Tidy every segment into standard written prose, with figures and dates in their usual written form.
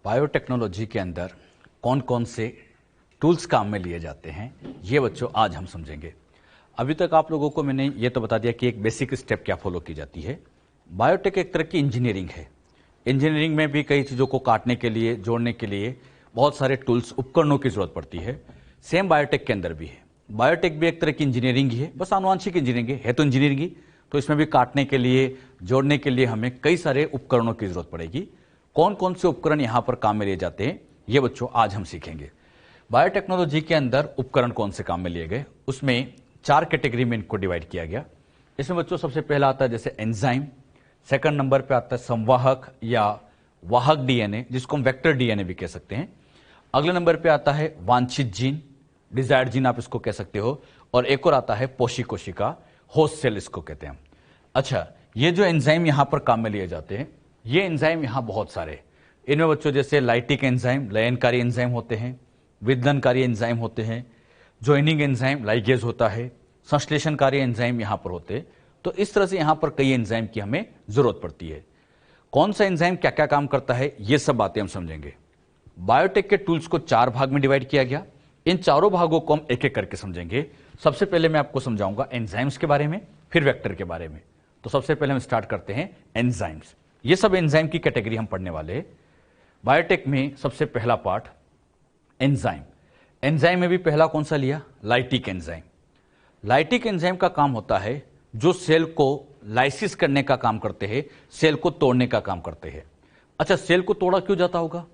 Biotechnology के अंदर कौन कौन से टूल्स काम में लिए जाते हैं, ये बच्चों आज हम समझेंगे। अभी तक आप लोगों को मैंने ये तो बता दिया कि एक बेसिक स्टेप क्या फॉलो की जाती है। बायोटेक एक तरह की इंजीनियरिंग है। इंजीनियरिंग में भी कई चीज़ों को काटने के लिए, जोड़ने के लिए बहुत सारे टूल्स, उपकरणों की जरूरत पड़ती है। सेम बायोटेक के अंदर भी है। बायोटेक भी एक तरह की इंजीनियरिंग ही है, बस आनुवांशिक इंजीनियरिंग है तो इंजीनियरिंग ही। तो इसमें भी काटने के लिए, जोड़ने के लिए हमें कई सारे उपकरणों की जरूरत पड़ेगी। कौन कौन से उपकरण यहाँ पर काम में लिए जाते हैं, ये बच्चों आज हम सीखेंगे। बायोटेक्नोलॉजी के अंदर उपकरण कौन से काम में लिए गए, उसमें 4 कैटेगरी में इनको डिवाइड किया गया। इसमें बच्चों सबसे पहला आता है जैसे एंजाइम, सेकंड नंबर पे आता है संवाहक या वाहक डीएनए, जिसको हम वेक्टर डीएनए भी कह सकते हैं। अगले नंबर पे आता है वांछित जीन, डिजायर्ड जीन आप इसको कह सकते हो। और एक और आता है पोषी कोशिका, होस्ट सेल इसको कहते हैं। अच्छा, ये जो एंजाइम यहाँ पर काम में लिए जाते हैं, ये एंजाइम यहाँ बहुत सारे, इनमें बच्चों जैसे लाइटिक एंजाइम, लयनकारी एंजाइम होते हैं, विदलनकारी एंजाइम होते हैं, ज्वाइनिंग एंजाइम लाइगेज होता है, संश्लेषणकारी एंजाइम यहाँ पर होते हैं। तो इस तरह से यहाँ पर कई एंजाइम की हमें जरूरत पड़ती है। कौन सा एंजाइम क्या क्या काम करता है, ये सब बातें हम समझेंगे। बायोटेक के टूल्स को 4 भाग में डिवाइड किया गया। इन चारों भागों को हम एक एक करके समझेंगे। सबसे पहले मैं आपको समझाऊंगा एंजाइम्स के बारे में, फिर वेक्टर के बारे में। तो सबसे पहले हम स्टार्ट करते हैं एंजाइम्स। ये सब एंजाइम की कैटेगरी हम पढ़ने वाले हैं बायोटेक में। सबसे पहला पार्ट एंजाइम। एंजाइम में भी पहला कौन सा लिया, लाइटिक एंजाइम। लाइटिक एंजाइम का काम होता है जो सेल को लाइसिस करने का काम करते हैं, सेल को तोड़ने का काम करते हैं। अच्छा, सेल को तोड़ा क्यों जाता होगा?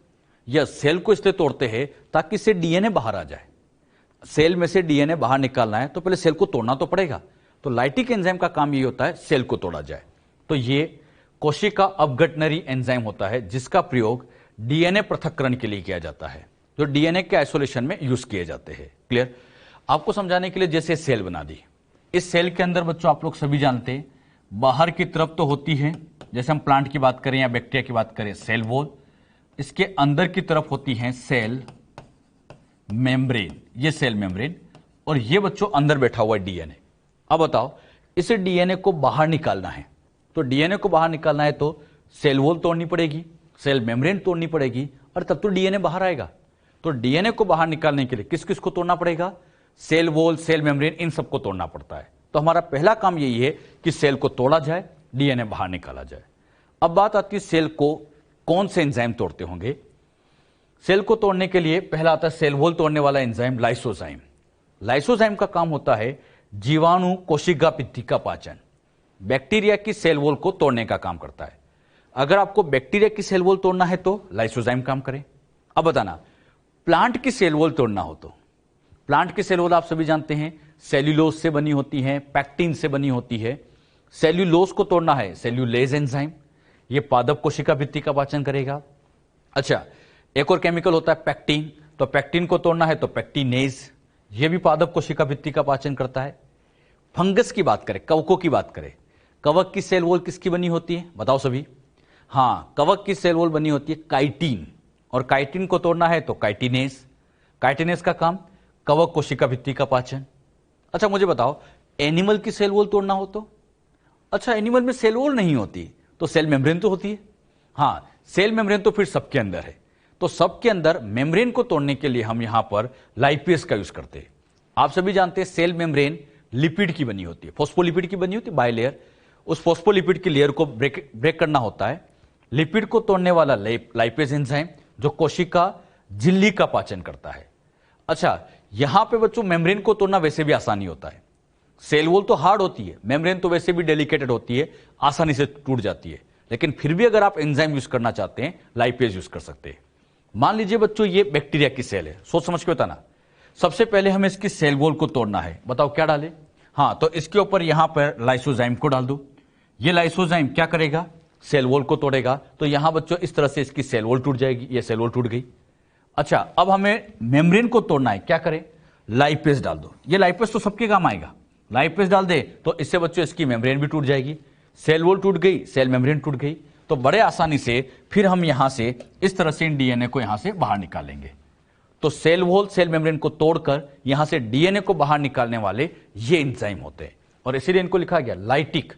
यह सेल को इसलिए तोड़ते हैं ताकि से डीएनए बाहर आ जाए। सेल में से डीएनए बाहर निकालना है तो पहले सेल को तोड़ना तो पड़ेगा। तो लाइटिक एंजाइम का काम ये होता है सेल को तोड़ा जाए। तो ये कोशिका अपघटनरी एंजाइम होता है जिसका प्रयोग डीएनए पृथक्करण के लिए किया जाता है, जो डीएनए के आइसोलेशन में यूज किए जाते हैं। क्लियर? आपको समझाने के लिए जैसे सेल बना दी। इस सेल के अंदर बच्चों आप लोग सभी जानते हैं बाहर की तरफ तो होती है, जैसे हम प्लांट की बात करें या बैक्टीरिया की बात करें, सेल वॉल। इसके अंदर की तरफ होती है सेल मेम्ब्रेन, ये सेल मेम्ब्रेन। और ये बच्चों अंदर बैठा हुआ है डीएनए। अब बताओ, इसे डीएनए को बाहर निकालना है, तो डीएनए को बाहर निकालना है तो सेल वॉल तोड़नी पड़ेगी, सेल मेम्ब्रेन तोड़नी पड़ेगी, और तब तो डीएनए बाहर आएगा। तो डीएनए को बाहर निकालने के लिए किस किस को तोड़ना पड़ेगा? सेल वॉल, सेल मेम्ब्रेन, इन सबको तोड़ना पड़ता है। तो हमारा पहला काम यही है कि सेल को तोड़ा जाए, डीएनए बाहर निकाला जाए। अब बात आती है सेल को कौन से एंजाइम तोड़ते होंगे। सेल को तोड़ने के लिए पहला आता है सेल वॉल तोड़ने वाला एंजाइम लाइसोजाइम। लाइसोजाइम का काम होता है जीवाणु कोशिका भित्ति का पाचन। बैक्टीरिया की सेल वॉल को तोड़ने का काम करता है। अगर आपको बैक्टीरिया की सेल वॉल तोड़ना है तो लाइसोजाइम काम करे। अब बताना, प्लांट की सेल वॉल तोड़ना हो तो, प्लांट की सेल वॉल आप सभी जानते हैं सेल्यूलोज से बनी होती है, पैक्टिन से बनी होती है। सेल्यूलोज को तोड़ना है सेल्यूलेज एंजाइम, ये पादप कोशिका भित्ति का पाचन करेगा। अच्छा, एक और केमिकल होता है पैक्टिन, तो पैक्टिन को तोड़ना है तो पैक्टिनेज, ये भी पादप कोशिका भित्ति का पाचन करता है। फंगस की बात करें, कवकों की बात करें, कवक की सेल वॉल किसकी बनी होती है, बताओ सभी? हाँ, कवक की सेल वॉल बनी होती है काइटिन, और काइटिन को तोड़ना है तो काइटिनेज। काइटिनेज का काम कवक कोशिका भित्ति का पाचन। अच्छा, मुझे बताओ, एनिमल की सेल वॉल तोड़ना हो तो? अच्छा, एनिमल में सेल वॉल नहीं होती तो सेल मेम्ब्रेन तो होती है। हाँ, सेल मेम्ब्रेन तो फिर सबके अंदर है। तो सबके अंदर मेम्ब्रेन को तोड़ने के लिए हम यहां पर लाइपेज का यूज करते हैं। आप सभी जानते हैं सेल मेम्ब्रेन लिपिड की बनी होती है, फॉस्फोलिपिड की बनी होती है, बाइलेयर। उस फॉस्फोलिपिड की लेयर को ब्रेक करना होता है। लिपिड को तोड़ने वाला लाइपेज एंजाइम जो कोशिका झिल्ली का पाचन करता है। अच्छा, यहां पे बच्चों मेम्ब्रेन को तोड़ना वैसे भी आसानी होता है। सेल वॉल तो हार्ड होती है, मेम्ब्रेन तो वैसे भी डेलिकेटेड होती है, आसानी से टूट जाती है। लेकिन फिर भी अगर आप एंजाइम यूज करना चाहते हैं, लाइपेज यूज कर सकते हैं। मान लीजिए बच्चों ये बैक्टीरिया की सेल है, सोच समझ के बताना। सबसे पहले हमें इसकी सेल वॉल को तोड़ना है, बताओ क्या डालें? हाँ, तो इसके ऊपर यहां पर लाइसोजाइम को डाल दो। ये लाइसोजाइम क्या करेगा? सेल वॉल को तोड़ेगा। तो यहां बच्चों इस तरह से इसकी सेल वॉल टूट जाएगी, ये सेल वॉल टूट गई। अच्छा, अब हमें मेम्ब्रेन को तोड़ना है, क्या करें? लाइपेज डाल दो। ये लाइपेज तो सबके काम आएगा, लाइपेज डाल दे तो इससे बच्चों इसकी मेम्ब्रेन भी टूट जाएगी, सेल वॉल टूट गई, सेल मेम्ब्रेन टूट गई। तो बड़े आसानी से फिर हम यहां से इस तरह से इन डीएनए को यहां से बाहर निकालेंगे। तो सेल वॉल, सेल मेम्ब्रेन को तोड़कर यहां से डीएनए को बाहर निकालने वाले ये एंजाइम होते हैं, और इसीलिए इनको लिखा गया लाइटिक।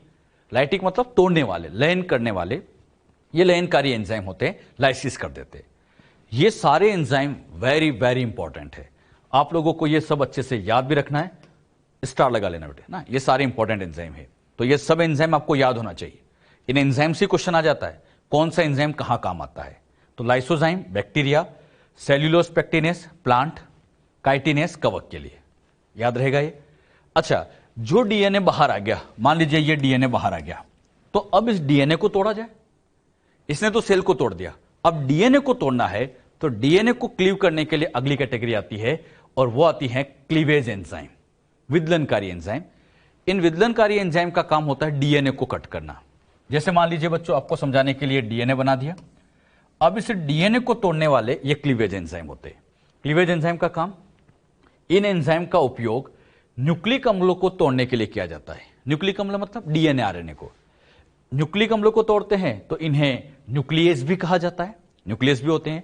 लाइटिक मतलब तोड़ने वाले, लयन करने वाले। ये लयनकारी एंजाइम होते हैं, लाइसिस कर देते हैं। ये सारे एंजाइम वेरी वेरी इंपॉर्टेंट है। आप लोगों को ये सब अच्छे से याद भी रखना है, स्टार लगा लेना बेटे ना। ये सारे इंपॉर्टेंट एंजाइम है, तो ये सब एंजाइम आपको याद होना चाहिए। इन एंजाइम से क्वेश्चन आ जाता है कौन सा एंजाइम कहां काम आता है। तो लाइसोजाइम बैक्टीरिया, सेल्यूलोज पेक्टिनेस प्लांट, काइटिनेस कवक के लिए, याद रहेगा ये। अच्छा, जो डीएनए बाहर आ गया, मान लीजिए ये डीएनए बाहर आ गया, तो अब इस डीएनए को तोड़ा जाए। इसने तो सेल को तोड़ दिया, अब डीएनए को तोड़ना है, तो डीएनए को क्लीव करने के लिए अगली कैटेगरी आती है, और वो आती है क्लीवेज एंजाइम, विदलनकारी एंजाइम। इन विदलनकारी एंजाइम का काम होता है डीएनए को कट करना। जैसे मान लीजिए बच्चों, आपको समझाने के लिए डीएनए बना दिया, अब इस डीएनए को तोड़ने वाले ये क्लीवेज एंजाइम होते हैं। क्लीवेज एंजाइम का काम, इन एंजाइम का उपयोग न्यूक्लिक अम्लों को तोड़ने के लिए किया जाता है। न्यूक्लिक अम्ल मतलब डीएनए आरएनए को। न्यूक्लिक अम्लों को तोड़ते हैं तो इन्हें न्यूक्लियस भी कहा जाता है, न्यूक्लियस भी होते हैं।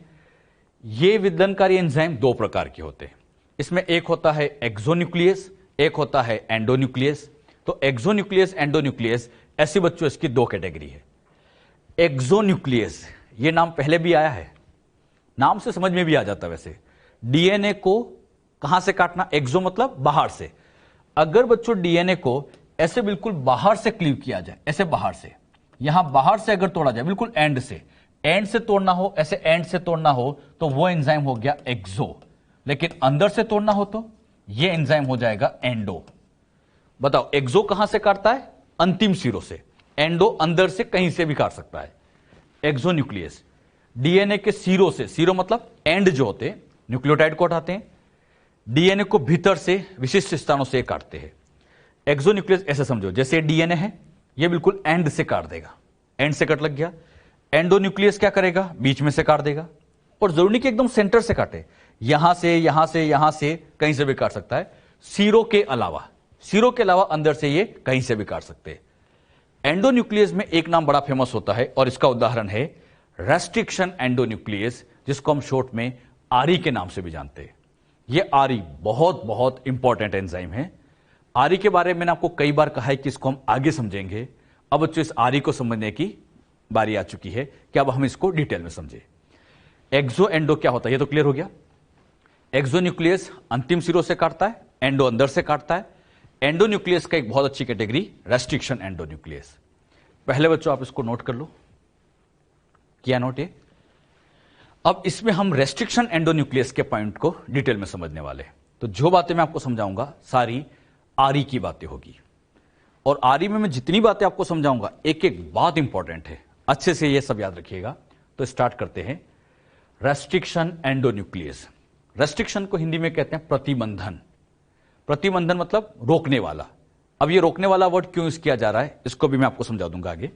ये विदलनकारी एंजाइम दो प्रकार के होते हैं। इसमें एक होता है एक्सोन्यूक्लियस, एक होता है एंडोन्यूक्लियस। तो एक्सोन्यूक्लियस, एंडोन्यूक्लियस, ऐसे बच्चों इसकी दो कैटेगरी है। एक्सोन्यूक्लियस, ये नाम पहले भी आया है, नाम से समझ में भी आ जाता है। वैसे डीएनए को कहां से काटना, एक्सो मतलब बाहर से। अगर बच्चों डीएनए को ऐसे बिल्कुल बाहर से क्लीव किया जाए, ऐसे बाहर से, यहां बाहर से अगर तोड़ा जाए, बिल्कुल एंड से तोड़ना हो, ऐसे एंड से तोड़ना हो, तो वो एंजाइम हो गया एक्सो। लेकिन अंदर से तोड़ना हो तो ये एंजाइम हो जाएगा एंडो। बताओ, एक्सो कहां से काटता है, अंतिम सिरों से। एंडो अंदर से कहीं से भी काट सकता है। एक्सोन्यूक्लियस डीएनए के सिरों से, सिरों मतलब एंड जो होते हैं, न्यूक्लियोटाइड को हटाते हैं, डीएनए को भीतर से विशिष्ट स्थानों से काटते हैं। एक्सोन्यूक्लियस ऐसे समझो, जैसे डीएनए है, ये बिल्कुल एंड से काट देगा, एंड से कट लग गया। एंडोन्यूक्लियस क्या करेगा, बीच में से काट देगा, और जरूरी नहीं कि एकदम सेंटर से काटे, यहां से, यहां से, यहां से, कहीं से भी काट सकता है। सिरों के अलावा अंदर से ये कहीं से भी काट सकते हैं। एंडोन्यूक्लियस में एक नाम बड़ा फेमस होता है, और इसका उदाहरण है रेस्ट्रिक्शन एंडोन्यूक्लियस, जिसको हम शॉर्ट में आरई के नाम से भी जानते हैं। ये आरई बहुत बहुत इंपॉर्टेंट एंजाइम है। आरई के बारे में मैंने आपको कई बार कहा है कि इसको हम आगे समझेंगे। अब बच्चों, इस आरई को समझने की बारी आ चुकी है कि अब हम इसको डिटेल में समझे। एक्सो एंडो क्या होता है, ये तो क्लियर हो गया। एक्सोन्यूक्लियस अंतिम सिरों से काटता है, एंडो अंदर से काटता है। एंडोन्यूक्लियस का एक बहुत अच्छी कैटेगरी रेस्ट्रिक्शन एंडोन्यूक्लियस। पहले बच्चों आप इसको नोट कर लो, किया नोट ये। अब इसमें हम रेस्ट्रिक्शन एंडोन्यूक्लियस के पॉइंट को डिटेल में समझने वाले हैं। तो जो बातें मैं आपको समझाऊंगा सारी आरई की बातें होगी, और आरई में मैं जितनी बातें आपको समझाऊंगा, एक एक बात इंपॉर्टेंट है, अच्छे से ये सब याद रखिएगा। तो स्टार्ट करते हैं। रेस्ट्रिक्शन एंडोन्यूक्लियस, रेस्ट्रिक्शन को हिंदी में कहते हैं प्रतिबंधन। प्रतिबंधन मतलब रोकने वाला। अब ये रोकने वाला वर्ड क्यों यूज किया जा रहा है, इसको भी मैं आपको समझा दूंगा आगे।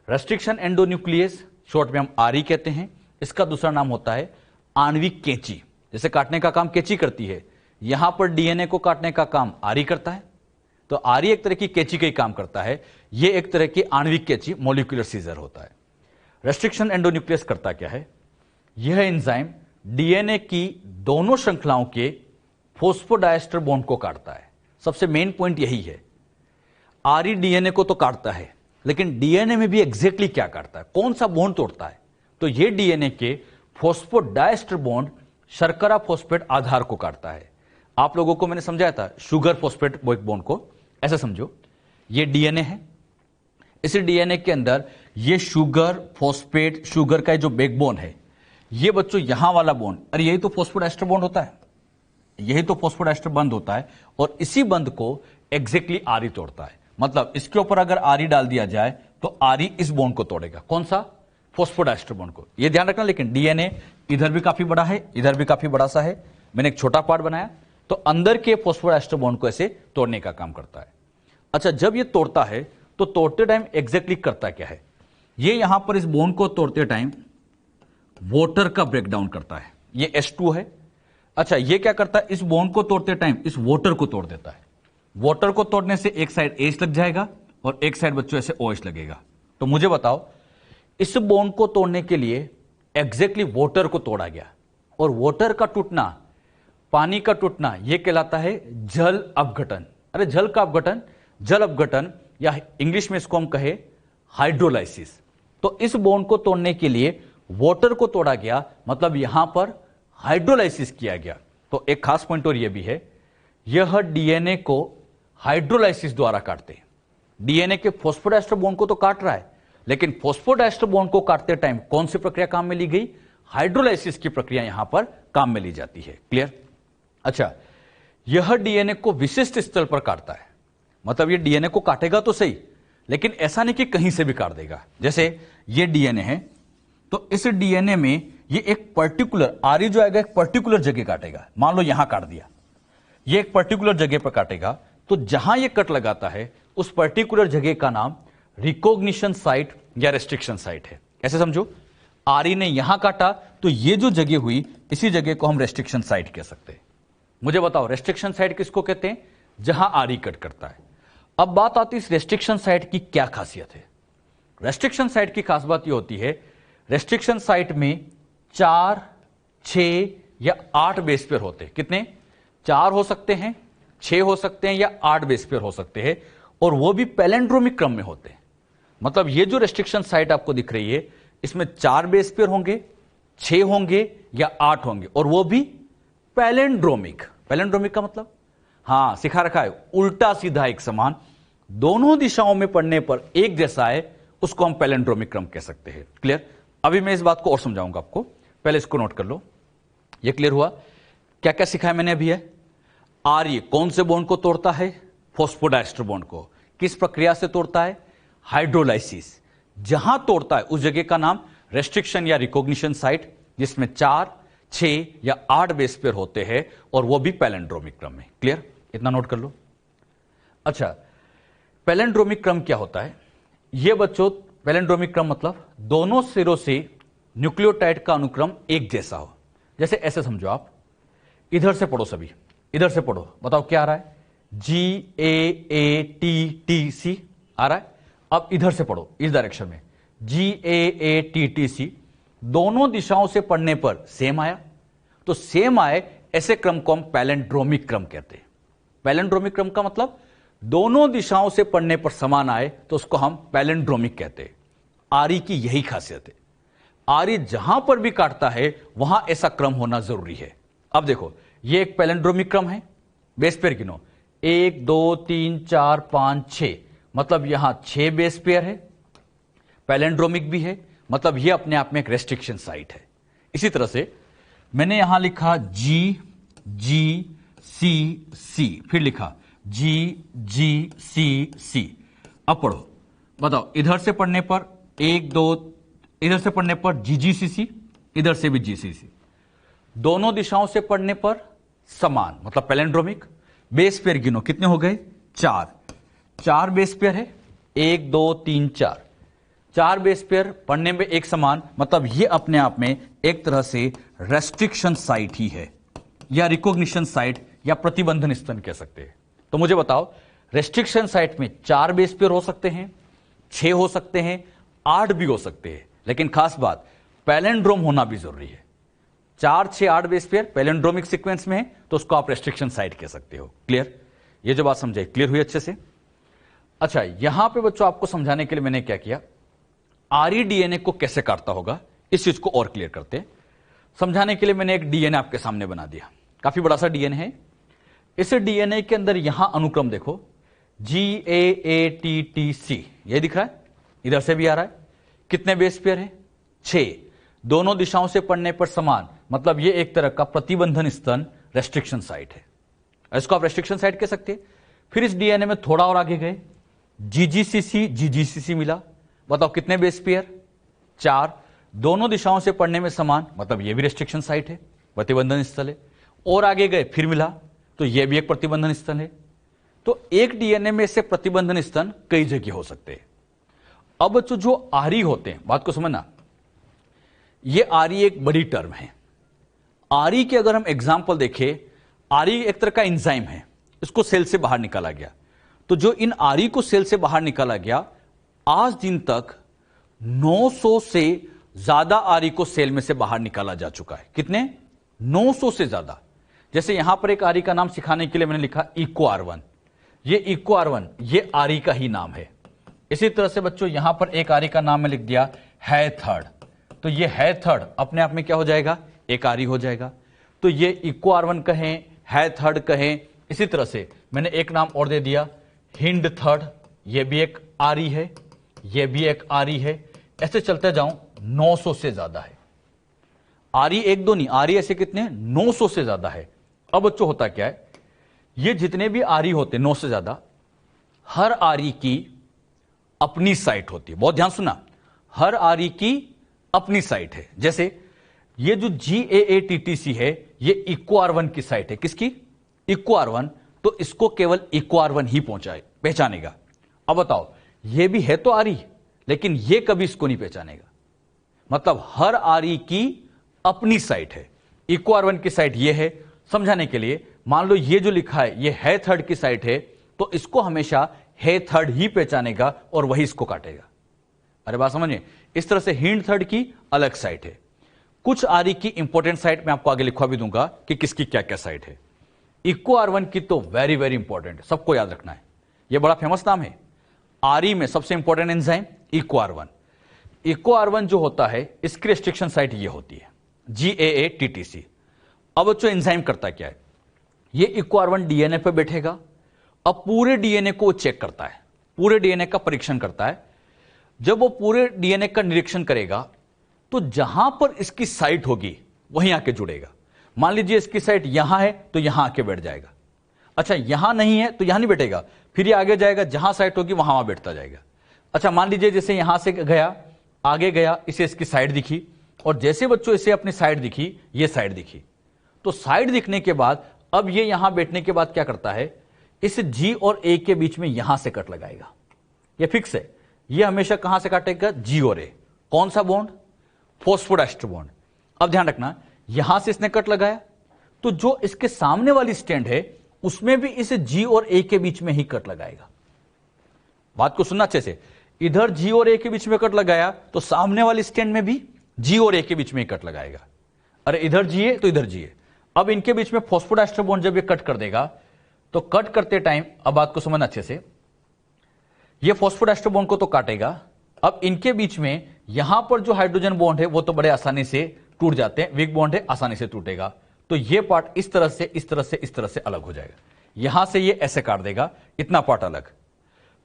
रेस्ट्रिक्शन एंडोन्यूक्लियस शॉर्ट में हम आरई कहते हैं। इसका दूसरा नाम होता है आणविक कैंची। जैसे काटने का काम कैंची करती है, यहां पर डीएनए को काटने का काम आरई करता है। तो आरई एक तरह की कैंची का ही काम करता है, यह एक तरह की आणविक कैंची, मॉलिक्यूलर सीजर होता है। रेस्ट्रिक्शन एंडोन्यूक्लियस करता क्या है, यह एंजाइम डीएनए की दोनों श्रृंखलाओं के फॉस्फोडाइएस्टर बॉन्ड को काटता है। सबसे मेन पॉइंट यही है। आरई डीएनए को तो काटता है, लेकिन डीएनए में भी एग्जैक्टली क्या काटता है, कौन सा बॉन्ड तोड़ता है, तो यह डीएनए के फॉस्फोडाइएस्टर बॉन्ड शर्करा फॉस्फेट आधार को काटता है। आप लोगों को मैंने समझाया था शुगर फॉस्फेट बॉन्ड को, ऐसा समझो ये डीएनए है, इस डीएनए के अंदर ये शुगर फॉस्फेट, शुगर का जो बैकबोन है, ये बच्चों यहां वाला बॉन्ड, अरे यही तो फॉस्फोडाइएस्टर बॉन्ड होता है, यही तो फॉस्फोडाइएस्टर बंध होता है, और इसी बंध को एग्जैक्टली आरई तोड़ता है। मतलब इसके ऊपर अगर आरई डाल दिया जाए तो आरई इस बॉन्ड को तोड़ेगा, कौन सा, फॉस्फोडाइएस्टर बॉन्ड को। ये ध्यान रखना। लेकिन डीएनए इधर भी काफी बड़ा है, इधर भी काफी बड़ा सा है, मैंने एक छोटा पार्ट बनाया, तो अंदर के फॉस्फोडाइएस्टर बॉन्ड को ऐसे तोड़ने का काम करता है। अच्छा, जब ये तोड़ता है तो तोड़ते टाइम एग्जैक्टली करता क्या है, ये यहां पर इस बॉन्ड को तोड़ते टाइम वाटर का ब्रेकडाउन करता है, ये H2 है। अच्छा, ये क्या करता है, इस बॉन्ड को तोड़ते टाइम इस वाटर को तोड़ देता है। वाटर को तोड़ने से एक साइड H लग जाएगा और एक साइड बच्चों ऐसे OH लगेगा। तो मुझे बताओ, इस बॉन्ड को तोड़ने के लिए एग्जैक्टली वाटर को तोड़ा गया, और वाटर का टूटना, पानी का टूटना, यह कहलाता है जल अपघटन। अरे जल का अपघटन, जल अपघटन, या इंग्लिश में इसको हम कहे हाइड्रोलाइसिस। तो इस बॉन्ड को तोड़ने के लिए वाटर को तोड़ा गया, मतलब यहां पर हाइड्रोलाइसिस किया गया। तो एक खास पॉइंट और यह भी है, यह डीएनए को हाइड्रोलाइसिस द्वारा काटते हैं। डीएनए के फॉस्फोडाइस्टर बॉन्ड को तो काट रहा है, लेकिन फॉस्फोडाइस्टर बॉन्ड को काटते टाइम कौन सी प्रक्रिया काम में ली गई? हाइड्रोलाइसिस की प्रक्रिया यहां पर काम में ली जाती है। क्लियर? अच्छा, यह डीएनए को विशिष्ट स्थल पर काटता है, मतलब यह डीएनए को काटेगा तो सही, लेकिन ऐसा नहीं कि कहीं से भी काट देगा। जैसे यह डीएनए है, तो इस डीएनए में ये एक पर्टिकुलर आरई जो आएगा एक पर्टिकुलर जगह काटेगा। मान लो यहां काट दिया, ये एक पर्टिकुलर जगह पर काटेगा, तो जहां ये कट लगाता है उस पर्टिकुलर जगह का नाम रिकॉग्निशन साइट या रेस्ट्रिक्शन साइट है। ऐसे समझो, आरई ने यहां काटा तो ये जो जगह हुई, इसी जगह को हम रेस्ट्रिक्शन साइट कह सकते हैं। मुझे बताओ रेस्ट्रिक्शन साइट किसको कहते हैं? जहां आरई कट करता है। अब बात आती है इस रेस्ट्रिक्शन साइट की क्या खासियत है। रेस्ट्रिक्शन साइट की खास बात यह होती है, रेस्ट्रिक्शन साइट में 4, 6 या 8 बेस पेयर होते हैं। कितने? 4 हो सकते हैं, 6 हो सकते हैं या 8 बेस पेयर हो सकते हैं, और वो भी पैलिंड्रोमिक क्रम में होते हैं। मतलब ये जो रेस्ट्रिक्शन साइट आपको दिख रही है, इसमें 4 बेस पेयर होंगे, 6 होंगे या 8 होंगे, और वो भी पैलिंड्रोमिक। पैलिंड्रोमिक का मतलब, हां सिखा रखा है, उल्टा सीधा एक समान, दोनों दिशाओं में पढ़ने पर एक जैसा है, उसको हम पैलिंड्रोमिक क्रम कह सकते हैं। क्लियर? अभी मैं इस बात को और समझाऊंगा आपको, पहले इसको नोट कर लो। ये क्लियर हुआ? क्या क्या सिखाया मैंने अभी है? आरई कौन से बॉन्ड को तोड़ता है? फॉस्फोडाइस्टर बॉन्ड को। किस प्रक्रिया से तोड़ता है? हाइड्रोलाइसिस। जहां तोड़ता है उस जगह का नाम रेस्ट्रिक्शन या रिकॉग्निशन साइट, जिसमें 4, 6 या 8 बेस पेयर होते हैं, और वो भी पैलिंड्रोमिक क्रम में। क्लियर? इतना नोट कर लो। अच्छा, पैलिंड्रोमिक क्रम क्या होता है? यह बच्चों, पैलिंड्रोमिक क्रम मतलब दोनों सिरों से न्यूक्लियोटाइड का अनुक्रम एक जैसा हो। जैसे ऐसे समझो, आप इधर से पढ़ो, सभी इधर से पढ़ो, बताओ क्या आ रहा है? GAATTC आ रहा है। अब इधर से पढ़ो, इस डायरेक्शन में GAATTC, दोनों दिशाओं से पढ़ने पर सेम आया, तो सेम आए ऐसे क्रम को हम पैलिंड्रोमिक क्रम कहते हैं। पैलिंड्रोमिक क्रम का मतलब दोनों दिशाओं से पढ़ने पर समान आए, तो उसको हम पैलिंड्रोमिक कहते हैं। आरई की यही खासियत है, आरई जहां पर भी काटता है वहां ऐसा क्रम होना जरूरी है। अब देखो, ये एक पैलिंड्रोमिक क्रम है, बेस पेयर गिनो, 1 2 3 4 5 6, मतलब यहां 6 बेस पेयर है। पैलिंड्रोमिक भी है, मतलब यह अपने आप में एक रेस्ट्रिक्शन साइट है। इसी तरह से मैंने यहां लिखा G G C C, फिर लिखा G G C C। अब पढ़ो, बताओ इधर से पढ़ने पर 1 2, इधर से पढ़ने पर GGCC, इधर से भी GCC, दोनों दिशाओं से पढ़ने पर समान, मतलब पैलिंड्रोमिक। बेस पेयर गिनो, कितने हो गए? 4 बेस पेयर है, 1 2 3 4, 4 बेस पेयर पढ़ने में एक समान, मतलब यह अपने आप में एक तरह से रेस्ट्रिक्शन साइट ही है, या रिकॉग्निशन साइट या प्रतिबंधन स्तंभ कह सकते हैं। तो मुझे बताओ, रेस्ट्रिक्शन साइट में 4 बेस पेयर हो सकते हैं, 6 हो सकते हैं, 8 भी हो सकते हैं, लेकिन खास बात पैलिंड्रोम होना भी जरूरी है। 4 6 8 बेस पेयर पैलिंड्रोमिक सीक्वेंस में है, तो उसको आप रेस्ट्रिक्शन साइट कह सकते हो। क्लियर? ये जो बात समझे, क्लियर हुई अच्छे से? अच्छा, यहां पे बच्चों आपको समझाने के लिए मैंने क्या किया, आरई डीएनए को कैसे काटता होगा, इस चीज को और क्लियर करते हैं। समझाने के लिए मैंने एक डीएनए आपके सामने बना दिया, काफी बड़ा सा डीएनए है। इस डीएनए के अंदर यहां अनुक्रम देखो, GAATTC, ये दिख रहा है, इधर से भी आ रहा है। कितने बेस पेयर है? 6, दोनों दिशाओं से पढ़ने पर समान, मतलब ये एक तरह का प्रतिबंधन स्तंभ रेस्ट्रिक्शन साइट है, इसको आप रेस्ट्रिक्शन साइट कह सकते हैं। फिर इस डीएनए में थोड़ा और आगे गए, GGCC मिला, बताओ कितने बेस पेयर? 4, दोनों दिशाओं से पढ़ने में समान, मतलब यह भी रेस्ट्रिक्शन साइट है, प्रतिबंधन स्थल है। और आगे गए, फिर मिला, तो यह भी एक प्रतिबंधन स्थल है। तो एक डीएनए में से प्रतिबंधन स्थल कई जगह हो सकते हैं। अब बच्चों, जो आरई होते हैं, बात को समझना, यह आरई एक बड़ी टर्म है। आरई के अगर हम एग्जाम्पल देखें, आरई एक तरह का एंजाइम है, इसको सेल से बाहर निकाला गया। तो जो इन आरई को सेल से बाहर निकाला गया, आज दिन तक 900 से ज्यादा आरई को सेल में से बाहर निकाला जा चुका है। कितने? 900 से ज्यादा। जैसे यहां पर एक आरई का नाम सिखाने के लिए मैंने लिखा EcoR1, ये EcoR1 ये आरई का ही नाम है। इसी तरह से बच्चों, यहां पर एक आरई का नाम मैं लिख दिया हैथर्ड, तो ये है थर्ड, अपने आप में क्या हो जाएगा, एक आरी हो जाएगा। तो ये इक्को R1 कहें, है थर्ड कहें। इसी तरह से मैंने एक नाम और दे दिया, हिंड थर्ड, ये भी एक आरी है, ये भी एक आरी है। ऐसे चलते जाऊं, 900 से ज्यादा है आरी, एक दो नहीं, आरी ऐसे कितने, 900 से ज्यादा है। अब बच्चों होता क्या है, ये जितने भी आरी होते 9 से ज्यादा, हर आरी की अपनी साइट होती है। बहुत ध्यान सुना, हर आरी की अपनी साइट है। जैसे ये जो GAATTC है, ये इक्को R1 की साइट है। किसकी, इक्को R1, तो इसको केवल इक्को R1 ही पहचानेगा। अब बताओ, ये भी है तो आरी, लेकिन ये कभी इसको नहीं पहचानेगा। मतलब हर आरी की अपनी साइट है। इक्को R1 की साइट ये है। समझाने के लिए मान लो ये जो लिखा है ये है थर्ड की साइट है, तो इसको हमेशा है थर्ड ही पहचानेगा और वही इसको काटेगा। अरे बात समझिए, इस तरह से हिंड थर्ड की अलग साइट है। कुछ आरी की इंपॉर्टेंट साइट मैं आपको आगे लिखवा भी दूंगा कि किसकी क्या क्या साइट है। इक्को R1 की तो वेरी वेरी इंपॉर्टेंट है, सबको याद रखना है, यह बड़ा फेमस नाम है। आरी में सबसे इंपॉर्टेंट एंजाइम इक्को R1। इक्को R1 जो होता है, इसकी रेस्ट्रिक्शन साइट ये होती है, GAATTC। अब बच्चों एंजाइम करता क्या है, ये इक्को R1 डीएनए पे बैठेगा। अब पूरे डीएनए को चेक करता है, पूरे डीएनए का परीक्षण करता है। जब वो पूरे डीएनए का निरीक्षण करेगा, तो जहां पर इसकी साइट होगी वहीं आके जुड़ेगा। मान लीजिए इसकी साइट यहां है तो यहां आके बैठ जाएगा। अच्छा, यहां नहीं है तो यहां नहीं बैठेगा, फिर ये आगे जाएगा, जहां साइट होगी वहां बैठता जाएगा। अच्छा, मान लीजिए जैसे यहां से गया, आगे गया, इसे इसकी साइड दिखी, और जैसे बच्चों इसे अपनी साइड दिखी, ये साइड दिखी, तो साइड दिखने के बाद अब ये यहां बैठने के बाद क्या करता है, इस G और A के बीच में यहां से कट लगाएगा। ये फिक्स है, ये हमेशा कहां से काटेगा, G और A। कौन सा बॉन्ड, फॉस्फोडाइस्टर बॉन्ड। अब ध्यान रखना, यहां से इसने कट लगाया, तो जो इसके सामने वाली स्टैंड है उसमें भी इस G और A के बीच में ही कट लगाएगा। बात को सुनना अच्छे से, इधर G और A के बीच में कट लगाया तो सामने वाली स्टैंड में भी G और A के बीच में ही कट लगाएगा। अरे इधर G है तो इधर G है। अब इनके बीच में फॉस्फोडाइस्टर बॉन्ड जब ये कट कर देगा, तो कट करते टाइम, अब बात को समझना अच्छे से, ये फॉस्फोडाइस्टर बॉन्ड को तो काटेगा। अब इनके बीच में यहां पर जो हाइड्रोजन बॉन्ड है वो तो बड़े आसानी से टूट जाते हैं, वीक बॉन्ड है, आसानी से टूटेगा। तो ये पार्ट इस तरह से, इस तरह से, इस तरह से अलग हो जाएगा। यहां से ये ऐसे काट देगा, इतना पार्ट अलग।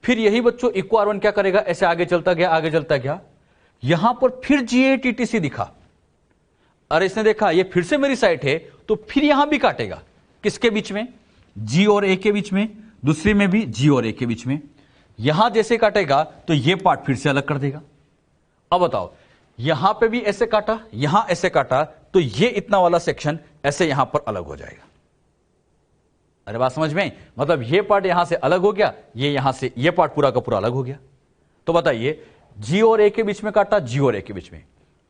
फिर यही बच्चों इक्को R1 क्या करेगा, ऐसे आगे चलता गया, आगे चलता गया, यहां पर फिर GATTC दिखा। अरे इसने देखा ये फिर से मेरी साइट है, तो फिर यहां भी काटेगा। किसके बीच में, G और A के बीच में, दूसरी में भी G और A के बीच में। यहां जैसे काटेगा तो ये पार्ट फिर से अलग कर देगा। अब बताओ, यहां पे भी ऐसे काटा, यहां ऐसे काटा, तो ये इतना वाला सेक्शन ऐसे यहां पर अलग हो जाएगा। अरे बात समझ में, मतलब ये पार्ट यहां से अलग हो गया, ये यहां से, ये पार्ट पूरा का पूरा अलग हो गया। तो बताइए, G और A के बीच में काटा, G और A के बीच में,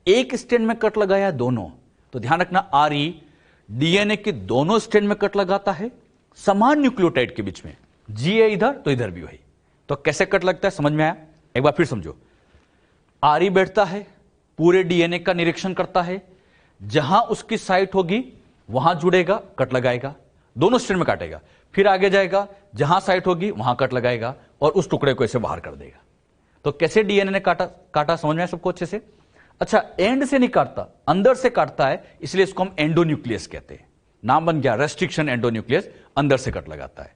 एक स्टैंड में कट लगाया दोनों। तो ध्यान रखना, आरी डीएनए के दोनों स्टैंड में कट लगाता है, समान न्यूक्लियोटाइड के बीच में। G है इधर तो इधर भी वही। तो कैसे कट लगता है, समझ में आया? एक बार फिर समझो, आरी बैठता है, पूरे डीएनए का निरीक्षण करता है, जहां उसकी साइट होगी वहां जुड़ेगा, कट लगाएगा, दोनों स्टैंड में काटेगा, फिर आगे जाएगा, जहां साइट होगी वहां कट लगाएगा और उस टुकड़े को ऐसे बाहर कर देगा। तो कैसे डीएनए ने काटा समझ में आया सबको अच्छे से? अच्छा, एंड से नहीं काटता, अंदर से काटता है, इसलिए इसको हम एंडोन्यूक्लियस कहते हैं। नाम बन गया रेस्ट्रिक्शन एंडोन्यूक्लियस, अंदर से कट लगाता है।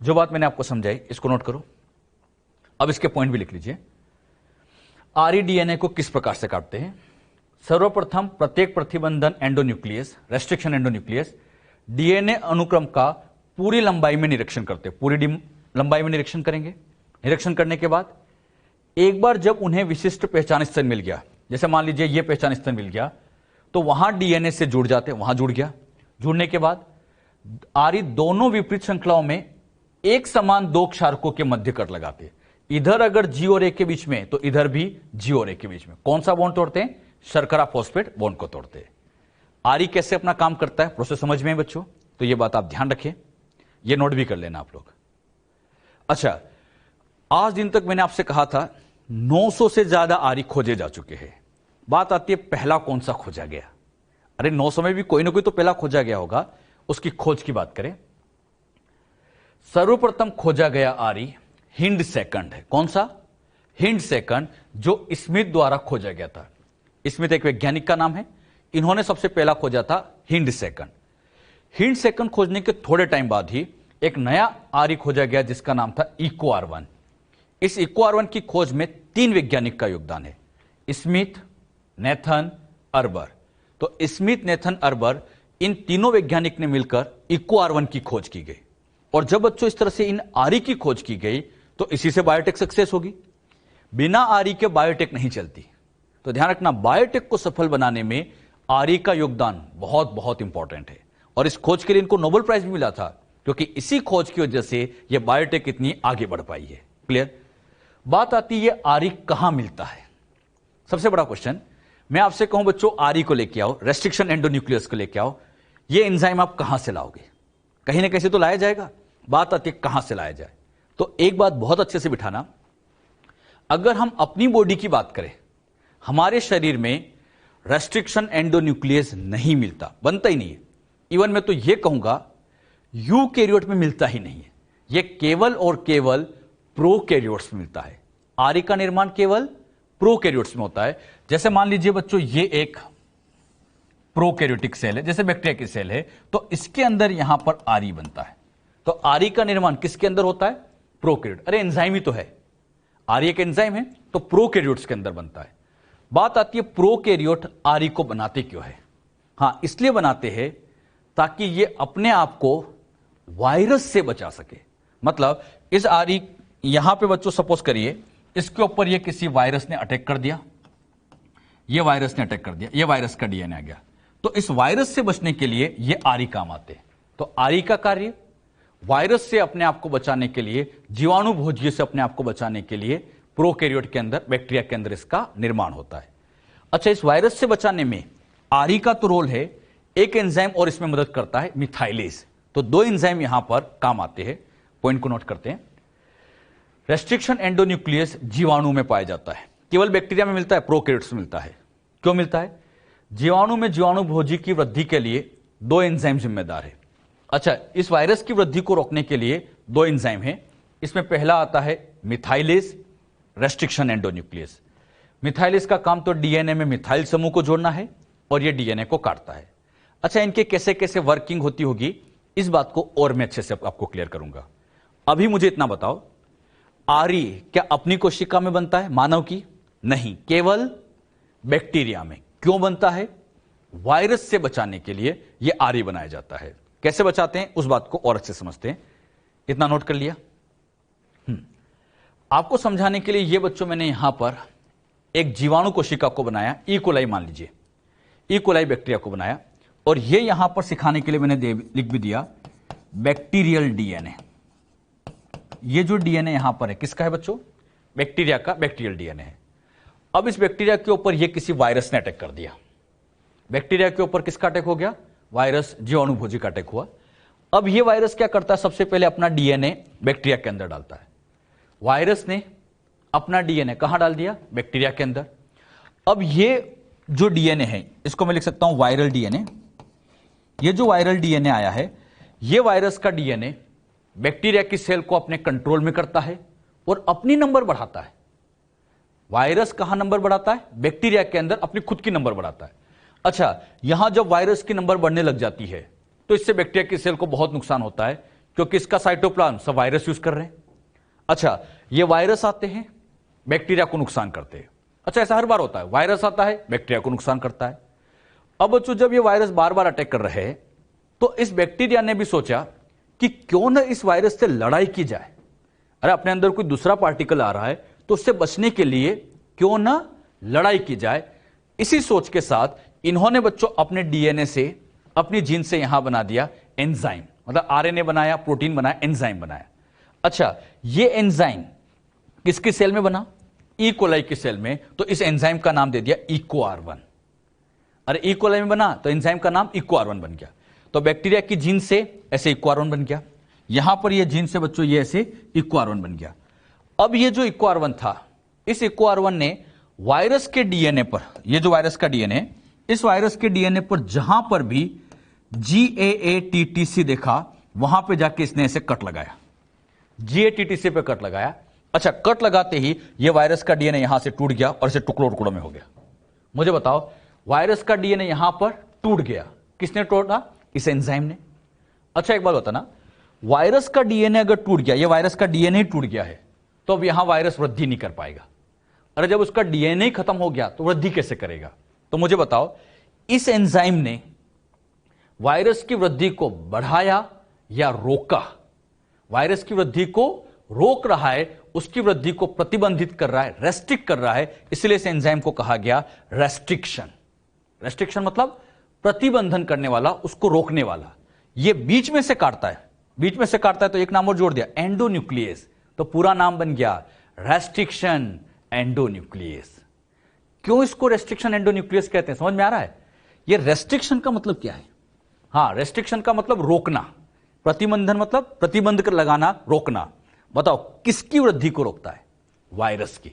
जो बात मैंने आपको समझाई इसको नोट करो। अब इसके पॉइंट भी लिख लीजिए। आरी डीएनए को किस प्रकार से काटते हैं? सर्वप्रथम प्रत्येक प्रतिबंधन एंडोन्यूक्लियस, रेस्ट्रिक्शन एंडोन्यूक्लियस, डीएनए अनुक्रम का पूरी लंबाई में निरीक्षण करते हैं। पूरी लंबाई में निरीक्षण करेंगे। निरीक्षण करने के बाद एक बार जब उन्हें विशिष्ट पहचान स्थल मिल गया, जैसे मान लीजिए ये पहचान स्थल मिल गया, तो वहां डीएनए से जुड़ जाते, वहां जुड़ गया। जुड़ने के बाद आरी दोनों विपरीत श्रृंखलाओं में एक समान दो क्षारकों के मध्य कट लगाते। इधर अगर G और A के बीच में, तो इधर भी G और A के बीच में। कौन सा बॉन्ड तोड़ते हैं? शर्करा फॉस्फेट बॉन्ड को तोड़ते हैं। आरी कैसे अपना काम करता है, प्रोसेस समझ में है बच्चों? तो ये बात आप ध्यान रखें, ये नोट भी कर लेना आप लोग। अच्छा, आज दिन तक मैंने आपसे कहा था 900 से ज्यादा आरी खोजे जा चुके हैं। बात आती है पहला कौन सा खोजा गया। अरे 900 में भी कोई ना कोई तो पहला खोजा गया होगा, उसकी खोज की बात करें। सर्वप्रथम खोजा गया आरी हिंड सेकंड है। कौन सा? हिंड सेकंड, जो स्मिथ द्वारा खोजा गया था। स्मिथ एक वैज्ञानिक का नाम है। इन्होंने सबसे पहला खोजा था हिंड सेकंड। हिंड सेकंड खोजने के थोड़े टाइम बाद ही एक नया आर्य खोजा गया जिसका नाम था इको R1। इस इको R1 की खोज में 3 वैज्ञानिक का योगदान है, स्मिथ, नेथन, अर्बर। तो स्मिथ, नेथन, अर्बर, इन तीनों वैज्ञानिक ने मिलकर इको R1 की खोज की गई। और जब बच्चों इस तरह से इन आर्य की खोज की गई तो इसी से बायोटेक सक्सेस होगी। बिना आर्य के बायोटेक नहीं चलती। तो ध्यान रखना, बायोटेक को सफल बनाने में आर्य का योगदान बहुत बहुत इंपॉर्टेंट है। और इस खोज के लिए इनको नोबेल प्राइज भी मिला था, क्योंकि इसी खोज की वजह से यह बायोटेक इतनी आगे बढ़ पाई है। क्लियर? बात आती है आर्य कहां मिलता है। सबसे बड़ा क्वेश्चन, मैं आपसे कहूं बच्चों आर्य को लेके आओ, रेस्ट्रिक्शन एंडोन्यूक्लियस को लेके आओ, ये एंजाइम आप कहां से लाओगे? कहीं ना कहीं से तो लाया जाएगा। बात आती है कहां से लाया जाए। तो एक बात बहुत अच्छे से बिठाना, अगर हम अपनी बॉडी की बात करें, हमारे शरीर में रेस्ट्रिक्शन एंडोन्यूक्लियस नहीं मिलता, बनता ही नहीं है। इवन मैं तो यह कहूंगा यूकैरियोट में मिलता ही नहीं है। यह केवल और केवल प्रोकैरियोट्स में मिलता है। आर्य का निर्माण केवल प्रोकैरियोट्स में होता है। जैसे मान लीजिए बच्चों ये एक प्रोकैरियोटिक सेल है, जैसे बैक्टीरिया की सेल है, तो इसके अंदर यहां पर आर्य बनता है। तो आर्य का निर्माण किसके अंदर होता है? प्रोकैरियोट। अरे एंजाइम ही तो है, आर्य एक एंजाइम है, तो प्रोकैरियोट्स के अंदर बनता है। बात आती है प्रोकैरियोट आर्य को बनाते क्यों है? हां, इसलिए बनाते हैं ताकि ये अपने आप को वायरस से बचा सके। मतलब इस आर्य, यहां पे बच्चों सपोज करिए इसके ऊपर ये किसी वायरस ने अटैक कर दिया, ये वायरस ने अटैक कर दिया, ये वायरस का डीएनए आ गया, तो इस वायरस से बचने के लिए ये आर्य काम आते हैं। तो आर्य का कार्य वायरस से अपने आप को बचाने के लिए, जीवाणु भोजियों से अपने आप को बचाने के लिए प्रोकैरियोट के अंदर, बैक्टीरिया के अंदर इसका निर्माण होता है। अच्छा, इस वायरस से बचाने में आर्य का तो रोल है, एक एंजाइम और इसमें मदद करता है, मिथाइलेज। तो 2 एंजाइम यहां पर काम आते हैं। पॉइंट को नोट करते हैं। रेस्ट्रिक्शन एंडोन्यूक्लियस जीवाणु में पाया जाता है, केवल बैक्टीरिया में मिलता है, प्रोकैरियोट्स में मिलता है। क्यों मिलता है? जीवाणु में जीवाणु भोजी की वृद्धि के लिए 2 एंजाइम जिम्मेदार है। अच्छा, इस वायरस की वृद्धि को रोकने के लिए 2 एंजाइम हैं। इसमें पहला आता है मिथाइलेज, रेस्ट्रिक्शन एंडोन्यूक्लियस। मिथाइलेज का काम तो डीएनए में मिथाइल समूह को जोड़ना है और यह डीएनए को काटता है। अच्छा, इनके कैसे कैसे वर्किंग होती होगी, इस बात को और मैं अच्छे से आपको क्लियर करूंगा। अभी मुझे इतना बताओ, आर्य क्या अपनी कोशिका में बनता है, मानव की? नहीं, केवल बैक्टीरिया में। क्यों बनता है? वायरस से बचाने के लिए यह आर्य बनाया जाता है। कैसे बचाते हैं उस बात को और अच्छे समझते हैं। इतना नोट कर लिया? आपको समझाने के लिए यह बच्चों मैंने यहां पर एक जीवाणु कोशिका को बनाया, ई कोलाई मान लीजिए, ई कोलाई बैक्टीरिया को बनाया, और यह यहां पर सिखाने के लिए मैंने लिख भी दिया बैक्टीरियल डीएनए। ये जो डीएनए यहां पर है किसका है बच्चों? बैक्टीरिया का बैक्टीरियल डीएनए है। अब इस बैक्टीरिया के ऊपर यह किसी वायरस ने अटैक कर दिया। बैक्टीरिया के ऊपर किसका अटैक हो गया? वायरस, जीवाणु भोजी का अटैक हुआ। अब यह वायरस क्या करता है? सबसे पहले अपना डीएनए बैक्टीरिया के अंदर डालता है। वायरस ने अपना डीएनए कहां डाल दिया? बैक्टीरिया के अंदर। अब ये जो डीएनए है इसको मैं लिख सकता हूं वायरल डीएनए। ये जो वायरल डीएनए आया है, ये वायरस का डीएनए बैक्टीरिया की सेल को अपने कंट्रोल में करता है और अपनी नंबर बढ़ाता है। वायरस कहां नंबर बढ़ाता है? बैक्टीरिया के अंदर अपनी खुद की नंबर बढ़ाता है। अच्छा, यहां जब वायरस की नंबर बढ़ने लग जाती है तो इससे बैक्टीरिया की सेल को बहुत नुकसान होता है, क्योंकि इसका साइटोप्लाज्म सब वायरस यूज कर रहे हैं। अच्छा, ये वायरस आते हैं, बैक्टीरिया को नुकसान करते हैं। अच्छा, ऐसा हर बार होता है, वायरस आता है, बैक्टीरिया को नुकसान करता है। अब बच्चों, जब ये वायरस बार बार अटैक कर रहे हैं तो इस बैक्टीरिया ने भी सोचा कि क्यों ना इस वायरस से लड़ाई की जाए। अरे, अपने अंदर कोई दूसरा पार्टिकल आ रहा है तो उससे बचने के लिए क्यों ना लड़ाई की जाए। इसी सोच के साथ इन्होंने बच्चों अपने डीएनए से, अपनी जीन से यहां बना दिया एंजाइम। मतलब आरएनए बनाया, प्रोटीन बनाया, एंजाइम बनाया। अच्छा, ये एंजाइम किसकी सेल में बना? ई कोलाई की सेल में। तो इस एंजाइम का नाम दे दिया इको R1। अरे, ई कोलाई में बना तो एंजाइम का नाम इको R1 बन गया। तो बैक्टीरिया की जीन से ऐसे इको R1 बन गया। यहां पर ये जीन से बच्चों ये ऐसे इको R1 बन गया। अब ये जो इको R1 था, इस इको R1 ने वायरस के डीएनए पर, ये जो वायरस का डीएनए, इस वायरस के डीएनए पर जहां पर भी GAATTC देखा, वहां पे जाके इसने ऐसे कट लगाया, GATTC पे कट लगाया। अच्छा, कट लगाते ही ये वायरस का डीएनए यहां से टूट गया और इसे टुकड़ों टुकड़ों में हो गया। मुझे बताओ, वायरस का डीएनए यहां पर टूट गया, किसने तोड़ा? इस एंजाइम ने। अच्छा एक बात बताना, वायरस का डीएनए अगर टूट गया, ये वायरस का डीएनए टूट गया है, तो अब यहां वायरस वृद्धि नहीं कर पाएगा। अरे जब उसका डीएनए खत्म हो गया तो वृद्धि कैसे करेगा? तो मुझे बताओ, इस एंजाइम ने वायरस की वृद्धि को बढ़ाया या रोका? वायरस की वृद्धि को रोक रहा है, उसकी वृद्धि को प्रतिबंधित कर रहा है, रेस्ट्रिक्ट कर रहा है, इसलिए इस एंजाइम को कहा गया रेस्ट्रिक्शन। रेस्ट्रिक्शन मतलब प्रतिबंधन करने वाला, उसको रोकने वाला। ये बीच में से काटता है, बीच में से काटता है तो एक नाम और जोड़ दिया, एंडोन्यूक्लियस, तो पूरा नाम बन गया रेस्ट्रिक्शन एंडोन्यूक्लियस। क्यों इसको रेस्ट्रिक्शन एंडोन्यूक्लियस कहते हैं, समझ में आ रहा है? ये रेस्ट्रिक्शन का मतलब क्या है? हाँ, रेस्ट्रिक्शन का मतलब रोकना, प्रतिबंधन मतलब प्रतिबंध कर लगाना, रोकना। बताओ किसकी वृद्धि को रोकता है? वायरस की।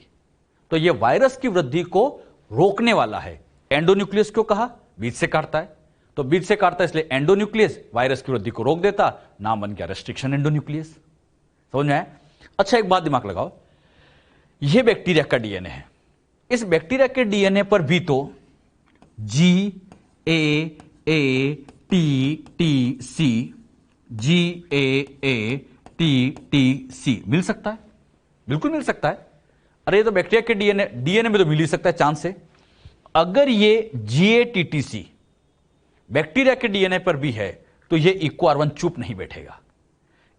तो ये वायरस की वृद्धि को रोकने वाला है। एंडोन्यूक्लियस क्यों कहा? बीच से काटता है, तो बीच से काटता है इसलिए एंडोन्यूक्लियस वायरस की वृद्धि को रोक देता, नाम बन गया रेस्ट्रिक्शन एंडोन्यूक्लियस। समझ में आया? अच्छा एक बात दिमाग लगाओ, यह बैक्टीरिया का डीएनए है, इस बैक्टीरिया के डीएनए पर भी तो GAATTC मिल सकता है, बिल्कुल मिल सकता है। अरे ये तो बैक्टीरिया के डीएनए में तो मिल ही सकता है चांस से। अगर ये GATTC बैक्टीरिया के डीएनए पर भी है तो ये इको R1 चुप नहीं बैठेगा।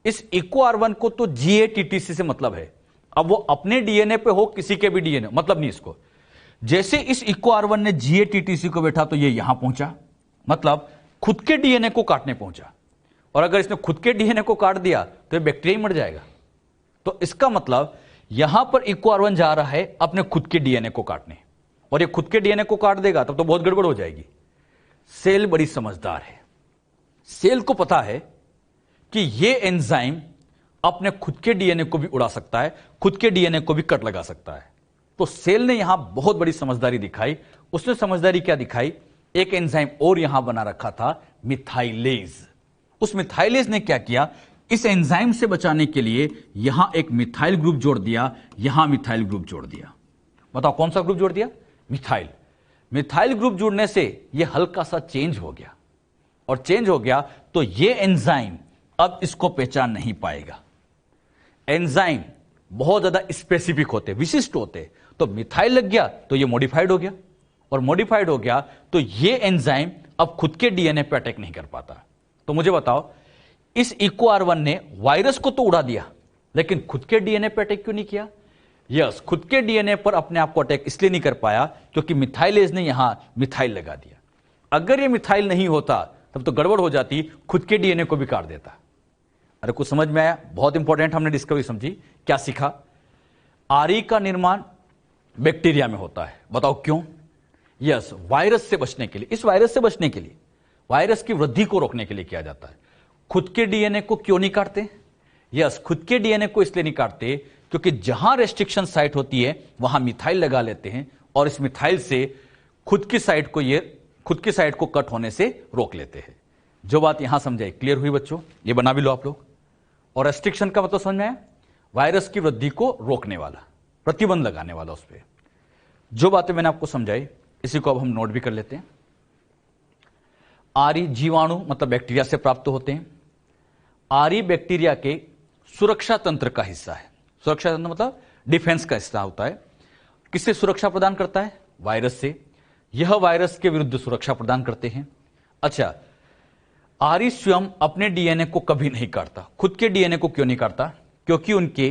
इस इको R1 को तो GATTC से मतलब है, अब वो अपने डीएनए पे हो किसी के भी डीएनए मतलब नहीं इसको। जैसे इस इको R1 ने GATTC को बैठा तो ये यहां पहुंचा, मतलब खुद के डीएनए को काटने पहुंचा। और अगर इसने खुद के डीएनए को काट दिया तो ये बैक्टीरिया ही मर जाएगा। तो इसका मतलब यहां पर इको R1 जा रहा है अपने खुद के डीएनए को काटने, और ये खुद के डीएनए को काट देगा तब तो बहुत गड़बड़ हो जाएगी। सेल बड़ी समझदार है, सेल को पता है कि ये एंजाइम अपने खुद के डीएनए को भी उड़ा सकता है, खुद के डीएनए को भी कट लगा सकता है। तो सेल ने यहां बहुत बड़ी समझदारी दिखाई। उसने समझदारी क्या दिखाई? एक एंजाइम और यहां बना रखा था, मिथाइलेज। उस मिथाइलेज ने क्या किया? इस एंजाइम से बचाने के लिए यहां एक मिथाइल ग्रुप जोड़ दिया, यहां मिथाइल ग्रुप जोड़ दिया। बताओ कौन सा ग्रुप जोड़ दिया? मिथाइल। मिथाइल ग्रुप जुड़ने से यह हल्का सा चेंज हो गया, और चेंज हो गया तो यह एंजाइम अब इसको पहचान नहीं पाएगा। एंजाइम बहुत ज्यादा स्पेसिफिक होते, विशिष्ट होते, तो मिथाइल लग गया तो यह मॉडिफाइड हो गया, और मॉडिफाइड हो गया तो यह एंजाइम अब खुद के डीएनए पे अटैक नहीं कर पाता। तो मुझे बताओ, इस इको R1 ने वायरस को तो उड़ा दिया, लेकिन खुद के डीएनए पे अटैक क्यों नहीं किया? यस, खुद के डीएनए पर अपने आप को अटैक इसलिए नहीं कर पाया क्योंकि मिथाइलेज ने यहां मिथाइल लगा दिया। अगर ये मिथाइल नहीं होता तब तो गड़बड़ हो जाती, खुद के डीएनए को भी काट देता। अरे कुछ समझ में आया? बहुत इंपॉर्टेंट हमने डिस्कवरी समझी। क्या सीखा? आरी का निर्माण बैक्टीरिया में होता है। बताओ क्यों? यस, वायरस से बचने के लिए, इस वायरस से बचने के लिए, वायरस की वृद्धि को रोकने के लिए किया जाता है। खुद के डीएनए को क्यों नहीं काटते? यस, खुद के डीएनए को इसलिए नहीं काटते क्योंकि जहां रेस्ट्रिक्शन साइट होती है वहां मिथाइल लगा लेते हैं, और इस मिथाइल से खुद की साइट को कट होने से रोक लेते हैं। जो बात यहां समझाई क्लियर हुई बच्चों? ये बना भी लो आप लोग। और रेस्ट्रिक्शन का मतलब समझ में आया? वायरस की वृद्धि को रोकने वाला, प्रतिबंध लगाने वाला उस पर। जो बातें मैंने आपको समझाई इसी को अब हम नोट भी कर लेते हैं। आरी जीवाणु मतलब बैक्टीरिया से प्राप्त होते हैं। आरी बैक्टीरिया के सुरक्षा तंत्र का हिस्सा है। सुरक्षा तंत्र मतलब डिफेंस का हिस्सा होता है। किससे सुरक्षा प्रदान करता है? वायरस से। यह वायरस के विरुद्ध सुरक्षा प्रदान करते हैं। अच्छा, आरी स्वयं अपने डीएनए को कभी नहीं काटता। खुद के डीएनए को क्यों नहीं काटता? क्योंकि उनके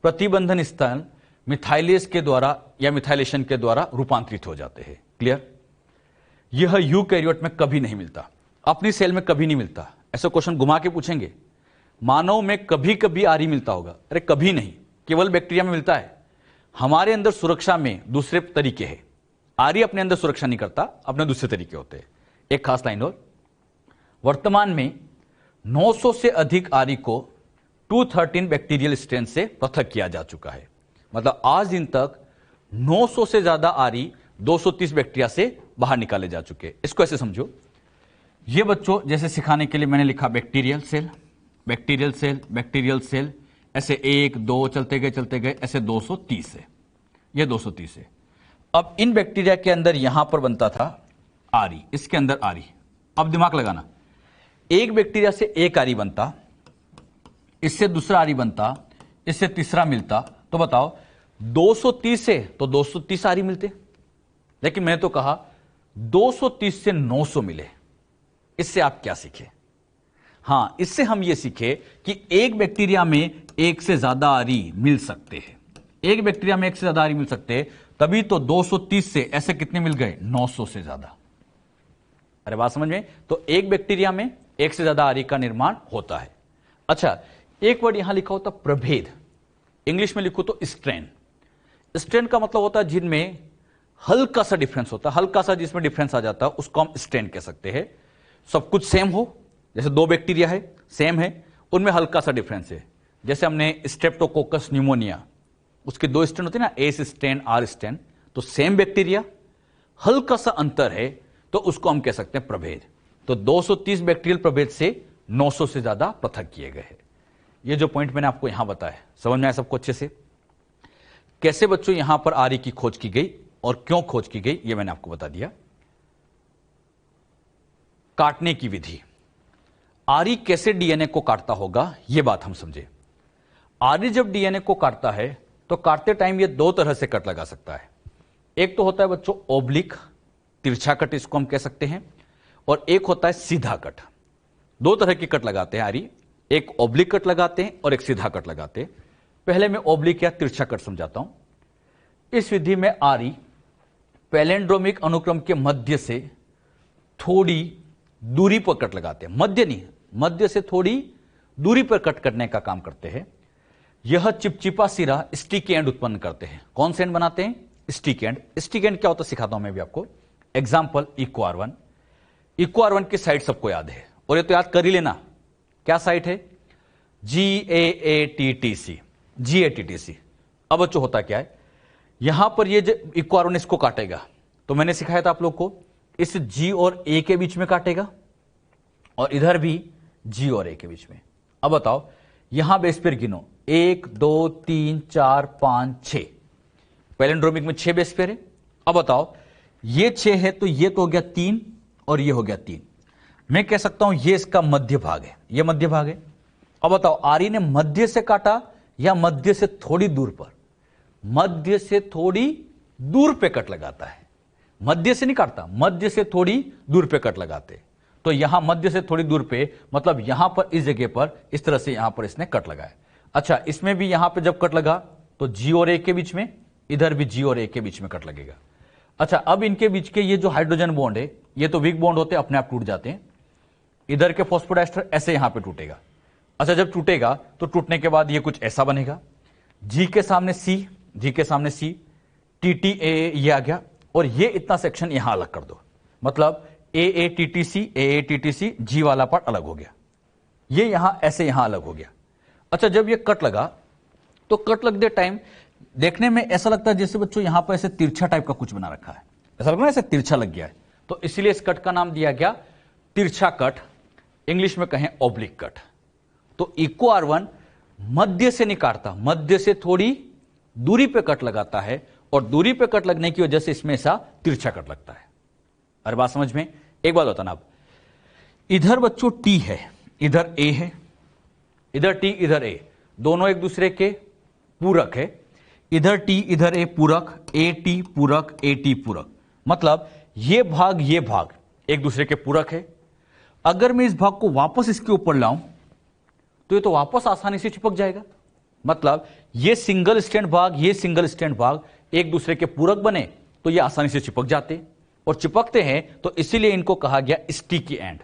प्रतिबंधन स्थल मिथाइलेज के द्वारा या मिथाइलेशन के द्वारा रूपांतरित हो जाते हैं। क्लियर? यह यूकैरियोट में कभी नहीं मिलता, अपनी सेल में कभी नहीं मिलता। ऐसा क्वेश्चन घुमा के पूछेंगे, मानव में कभी कभी आरी मिलता होगा? अरे कभी नहीं, केवल बैक्टीरिया में मिलता है। हमारे अंदर सुरक्षा में दूसरे तरीके हैं। आरी अपने अंदर सुरक्षा नहीं करता, अपने दूसरे तरीके होते हैं। एक खास लाइन और, वर्तमान में 900 से अधिक आरी को 213 बैक्टीरियल स्ट्रेन से पृथक किया जा चुका है। मतलब आज दिन तक 900 से ज्यादा आरी 230 बैक्टीरिया से बाहर निकाले जा चुके। इसको ऐसे समझो, ये बच्चों जैसे सिखाने के लिए मैंने लिखा bacterial cell, bacterial cell, bacterial cell, ऐसे 1 2 चलते गए ऐसे 230 है, ये 230 है। अब इन बैक्टीरिया के अंदर यहां पर बनता था आरी, इसके अंदर आरी। अब दिमाग लगाना, एक बैक्टीरिया से एक आरी बनता, इससे दूसरा आरी बनता, इससे तीसरा मिलता, तो बताओ 230 से तो 230 आरी मिलते, लेकिन मैंने तो कहा 230 से 900 मिले। इससे आप क्या सीखे? हां, इससे हम ये सीखे कि एक बैक्टीरिया में एक से ज्यादा आरी मिल सकते हैं। एक बैक्टीरिया में एक से ज्यादा आरी मिल सकते हैं, तभी तो 230 से ऐसे कितने मिल गए? 900 से ज्यादा। अरे बात समझ में? तो एक बैक्टीरिया में एक से ज्यादा आरी का निर्माण होता है। अच्छा, एक वर्ड यहां लिखा होता प्रभेद, इंग्लिश में लिखो तो स्ट्रेन। स्ट्रेन का मतलब होता है जिनमें हल्का सा डिफरेंस होता है, हल्का सा जिसमें डिफरेंस आ जाता है उसको हम स्ट्रेन कह सकते हैं। सब कुछ सेम हो, जैसे दो बैक्टीरिया है सेम है, उनमें हल्का सा डिफरेंस है। जैसे हमने स्ट्रेप्टोकोकस न्यूमोनिया, उसके दो स्ट्रेन होते हैं ना, एस स्ट्रेन आर स्ट्रेन, तो सेम बैक्टीरिया हल्का सा अंतर है तो उसको हम कह सकते हैं प्रभेद। तो 230 बैक्टीरियल प्रभेद से 900 से ज्यादा पृथक किए गए हैं। ये जो पॉइंट मैंने आपको यहां बताया, समझ में आया सबको अच्छे से? कैसे बच्चों यहां पर आरी की खोज की गई और क्यों खोज की गई, ये मैंने आपको बता दिया। काटने की विधि, आरी कैसे डीएनए को काटता होगा, यह बात हम समझे। आरी जब डीएनए को काटता है तो काटते टाइम ये दो तरह से कट लगा सकता है। एक तो होता है बच्चों ओब्लिक, तिरछा कट इसको हम कह सकते हैं, और एक होता है सीधा कट। दो तरह की कट लगाते हैं आरी, एक ओब्लिक कट लगाते हैं और एक सीधा कट लगाते हैं। पहले मैं ओब्लिक या तिरछा कट समझाता हूं। इस विधि में आरी पैलेंड्रोमिक अनुक्रम के मध्य से थोड़ी दूरी पर कट लगाते हैं, मध्य नहीं, मध्य से थोड़ी दूरी पर कट करने का काम करते हैं। यह चिपचिपा सिरा स्टिकी एंड उत्पन्न करते हैं। कौन से एंड बनाते हैं? Sticky and. स्टिकी एंड क्या होता है सिखाता हूं मैं भी आपको। एग्जाम्पल इको आर1। इको आर1 की साइड सबको याद है, और ये तो याद कर ही लेना, क्या साइट है? GAATTC, GATTC। अब बच्चों होता क्या है, यहां पर ये जो इको आर1 इसको काटेगा, तो मैंने सिखाया था आप लोग को, इस G और A के बीच में काटेगा, और इधर भी G और A के बीच में। अब बताओ यहां बेस पेयर गिनो, 1 2 3 4 5 6, पैलेंड्रोमिक में 6 बेस पेयर है। अब बताओ ये 6 है तो ये तो हो गया 3 और ये हो गया 3। मैं कह सकता हूं ये इसका मध्य भाग है, ये मध्य भाग है। अब बताओ आरी ने मध्य से काटा या मध्य से थोड़ी दूर पर? मध्य से थोड़ी दूर पे कट लगाता है, मध्य से नहीं काटता, मध्य से थोड़ी दूर पे कट लगाते। तो यहां मध्य से थोड़ी दूर पे मतलब यहां पर इस जगह पर इस तरह से यहां पर इसने कट लगाया। अच्छा, इसमें भी यहां पे जब कट लगा तो G और A के बीच में, इधर भी G और A के बीच में कट लगेगा। अच्छा, अब इनके बीच के ये जो हाइड्रोजन बॉन्ड है, ये तो वीक बॉन्ड होते हैं, अपने आप टूट जाते हैं। इधर के फॉस्फोडाइस्टर ऐसे यहां पे टूटेगा। अच्छा, जब टूटेगा तो टूटने के बाद ये कुछ ऐसा बनेगा, G के सामने C, G के सामने C, TTA ये आ गया, और ये इतना सेक्शन यहां अलग कर दो, मतलब AATTC G वाला पार्ट अलग हो गया, ये यहां ऐसे यहां अलग हो गया। अच्छा, जब ये कट लगा तो कट लगते टाइम देखने में ऐसा लगता है जैसे बच्चों यहां पर ऐसे तिरछा टाइप का कुछ बना रखा है, ऐसा लग रहा है ऐसे तिरछा लग गया है, तो इसलिए इस कट का नाम दिया गया तिरछा कट, इंग्लिश में कहें ओब्लिक कट। तो इको आर1 मध्य से नहीं काटता, मध्य से थोड़ी दूरी पे कट लगाता है, और दूरी पे कट लगने की वजह से इसमें ऐसा तिरछा कट लगता है। अरे बात समझ में? एक बात बताना, अब इधर बच्चों T है, इधर A है, इधर T इधर A, दोनों एक दूसरे के पूरक है। इधर T इधर A पूरक, AT पूरक, AT पूरक, मतलब ये भाग एक दूसरे के पूरक है। अगर मैं इस भाग को वापस इसके ऊपर लाऊं तो ये तो वापस आसानी से चिपक जाएगा, मतलब ये सिंगल स्टैंड भाग, ये सिंगल स्टैंड भाग एक दूसरे के पूरक बने तो ये आसानी से चिपक जाते, और चिपकते हैं तो इसीलिए इनको कहा गया स्टिकी एंड।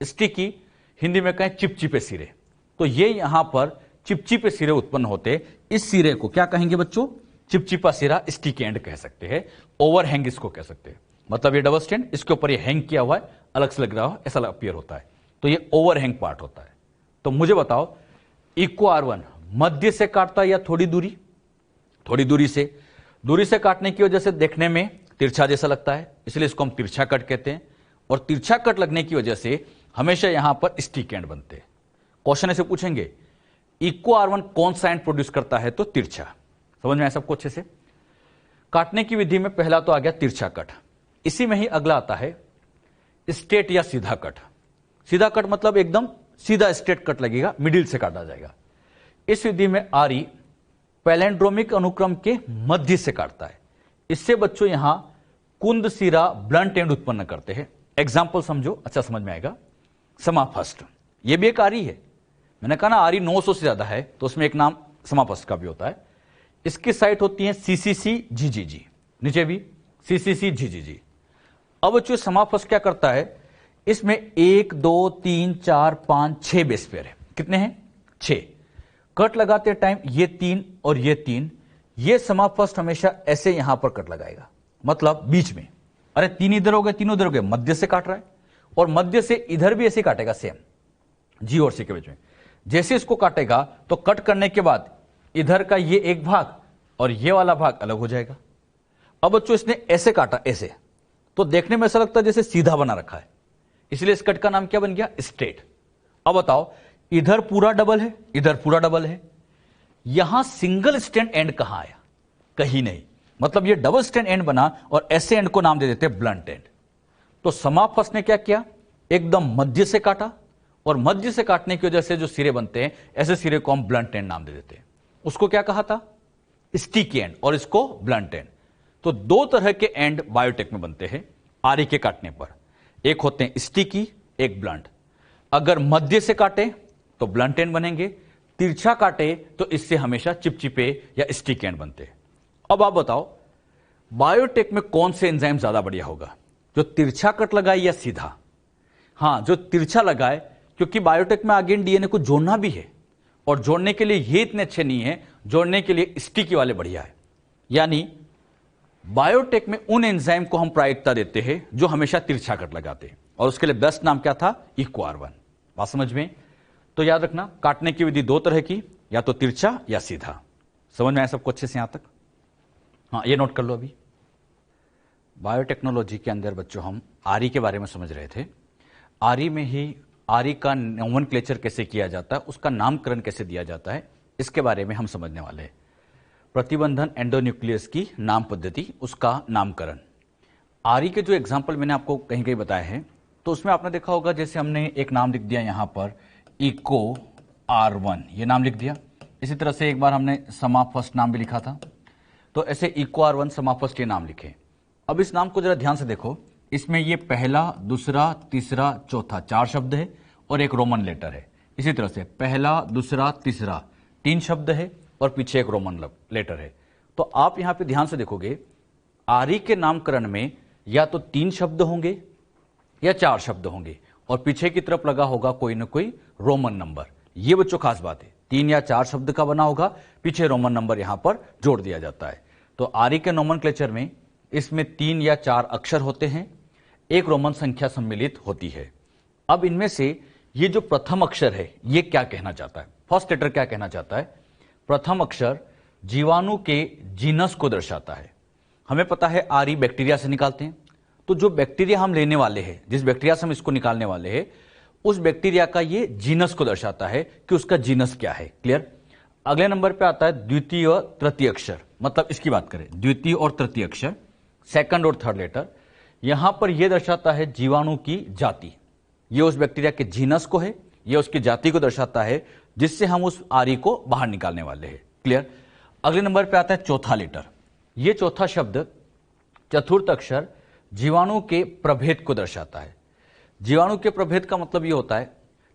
स्टिकी हिंदी में कहें चिपचिपे सिरे, तो ये यहां पर चिपचिपे सिरे उत्पन्न होते। इस सिरे को क्या कहेंगे बच्चों? चिपचिपा सिरा, स्टिकी एंड कह सकते हैं, ओवरहैंग इसको कह सकते हैं। मतलब ये डबल स्टैंड, इसके ऊपर ये हैंग किया हुआ है, अलग से लग रहा हो, ऐसा अपीयर होता है, तो ये ओवरहैंग पार्ट होता है। तो मुझे बताओ इको आर1 मध्य से काटता या थोड़ी दूरी? थोड़ी दूरी से। दूरी से काटने की वजह से देखने में तिरछा जैसा लगता है, इसलिए इसको हम तिरछा कट कहते हैं, और तिरछा कट लगने की वजह से हमेशा यहां पर स्टिक एंड बनते हैं। क्वेश्चन ऐसे पूछेंगे इको आर1 कौन सा एंड प्रोड्यूस करता है? तो तिरछा। समझ में आया सबको अच्छे से? काटने की विधि में पहला तो आ गया तिरछा कट, इसी में ही अगला आता है स्ट्रेट या सीधा कट। सीधा कट मतलब एकदम सीधा स्ट्रेट कट लगेगा, मिडिल से काटा जाएगा। इस विधि में आरी पैलेंड्रोमिक अनुक्रम के मध्य से काटता है। इससे बच्चों यहां कुंद सिरा ब्लंट एंड उत्पन्न करते हैं। एग्जाम्पल समझो, अच्छा समझ में आएगा। समाफस्ट, यह भी एक आरी है। मैंने कहा ना आरी 900 से ज्यादा है, तो उसमें एक नाम समाफस्ट का भी होता है। इसकी साइट होती है सीसीसी जीजीजी, नीचे भी सीसीसी जीजीजी। अब जो समाफस्ट क्या करता है, इसमें 1 2 3 4 5 6 बेस पेयर है। कितने हैं? 6। कट लगाते टाइम ये 3 और ये 3, ये समाफस्ट हमेशा ऐसे यहां पर कट लगाएगा, मतलब बीच में। अरे 3 इधर हो गए, 3 उधर हो गए, मध्य से काट रहा है, और मध्य से इधर भी ऐसे काटेगा, सेम जी और सी के बीच में। जैसे इसको काटेगा तो कट करने के बाद इधर का ये एक भाग और ये वाला भाग अलग हो जाएगा। अब बच्चों इसने ऐसे काटा, ऐसे, तो देखने में ऐसा लगता है जैसे सीधा बना रखा है, इसलिए इस कट का नाम क्या बन गया? स्ट्रेट। अब बताओ, इधर पूरा डबल है, इधर पूरा डबल है, यहां सिंगल स्टैंड एंड कहां आया? कहीं नहीं, मतलब ये डबल स्टैंड एंड बना और ऐसे एंड को नाम दे देते ब्लंट एंड। तो समाफस्ट ने क्या किया? एकदम मध्य से काटा, और मध्य से काटने की वजह से जो सिरे बनते हैं, ऐसे सिरे को हम ब्लंट एंड नाम दे देते हैं। उसको क्या कहा था? स्टिकी एंड, और इसको ब्लंट एंड। तो 2 तरह के एंड बायोटेक में बनते हैं आरी के काटने पर। एक होते हैं स्टिकी, एक ब्लंट। अगर मध्य से काटे तो ब्लंट एंड बनेंगे, तिरछा काटे तो इससे हमेशा चिपचिपे या स्टिक एंड बनते हैं। अब आप बताओ, बायोटेक में कौन से एंजाइम ज्यादा बढ़िया होगा, जो तिरछा कट लगाए या सीधा? हां, जो तिरछा लगाए, क्योंकि बायोटेक में आगे डीएनए को जोड़ना भी है, और जोड़ने के लिए ये इतने अच्छे नहीं है, जोड़ने के लिए स्टिकी वाले बढ़िया है। यानी बायोटेक में उन एंजाइम को हम प्रायिकता देते हैं जो हमेशा तिरछा कट लगाते हैं, और उसके लिए बेस्ट नाम क्या था? इक्वार1। बात समझ में? तो याद रखना, काटने की विधि 2 तरह की, या तो तिरछा या सीधा। समझ में आया सबको अच्छे से यहां तक? हाँ, ये नोट कर लो। अभी बायोटेक्नोलॉजी के अंदर बच्चों हम आरी के बारे में समझ रहे थे। आरी में ही आरी का नोमेनक्लेचर कैसे किया जाता है, उसका नामकरण कैसे दिया जाता है, इसके बारे में हम समझने वाले हैं। प्रतिबंधन एंडोन्यूक्लियस की नाम पद्धति, उसका नामकरण। आरी के जो एग्जाम्पल मैंने आपको कहीं कहीं बताए हैं, तो उसमें आपने देखा होगा, जैसे हमने एक नाम लिख दिया यहां पर इको R1, ये नाम लिख दिया। इसी तरह से एक बार हमने समाफस्ट नाम भी लिखा था, तो ऐसे इको R1 समाफस्ट ये नाम लिखे। अब इस नाम को जरा ध्यान से देखो, इसमें ये पहला, दूसरा, तीसरा, चौथा 4 शब्द है, और एक रोमन लेटर है। इसी तरह से पहला, दूसरा, तीसरा 3 शब्द है, और पीछे एक रोमन लेटर है। तो आप यहां पे ध्यान से देखोगे, आरी के नामकरण में या तो 3 शब्द होंगे या 4 शब्द होंगे, और पीछे की तरफ लगा होगा कोई ना कोई रोमन नंबर। ये बच्चों खास बात है, 3 या 4 शब्द का बना होगा, पीछे रोमन नंबर यहां पर जोड़ दिया जाता है। तो आरी के नोमेनक्लेचर में इसमें 3 या 4 अक्षर होते हैं, एक रोमन संख्या सम्मिलित होती है। अब इनमें से ये जो प्रथम अक्षर है, ये क्या कहना चाहता है? फर्स्ट लेटर क्या कहना चाहता है? प्रथम अक्षर जीवाणु के जीनस को दर्शाता है। हमें पता है आरी बैक्टीरिया से निकालते हैं, तो जो बैक्टीरिया हम लेने वाले हैं, जिस बैक्टीरिया से हम इसको निकालने वाले हैं, उस बैक्टीरिया का ये जीनस को दर्शाता है कि उसका जीनस क्या है। क्लियर? अगले नंबर पे आता है द्वितीय और तृतीय अक्षर, मतलब इसकी बात करें, द्वितीय और तृतीय अक्षर, सेकंड और थर्ड लेटर, यहां पर यह दर्शाता है जीवाणु की जाति। यह उस बैक्टीरिया के जीनस को है, यह उसकी जाति को दर्शाता है, जिससे हम उस आरी को बाहर निकालने वाले हैं। क्लियर? अगले नंबर पे आता है चौथा लेटर। यह चौथा शब्द, चतुर्थ अक्षर, जीवाणु के प्रभेद को दर्शाता है। जीवाणु के प्रभेद का मतलब यह होता है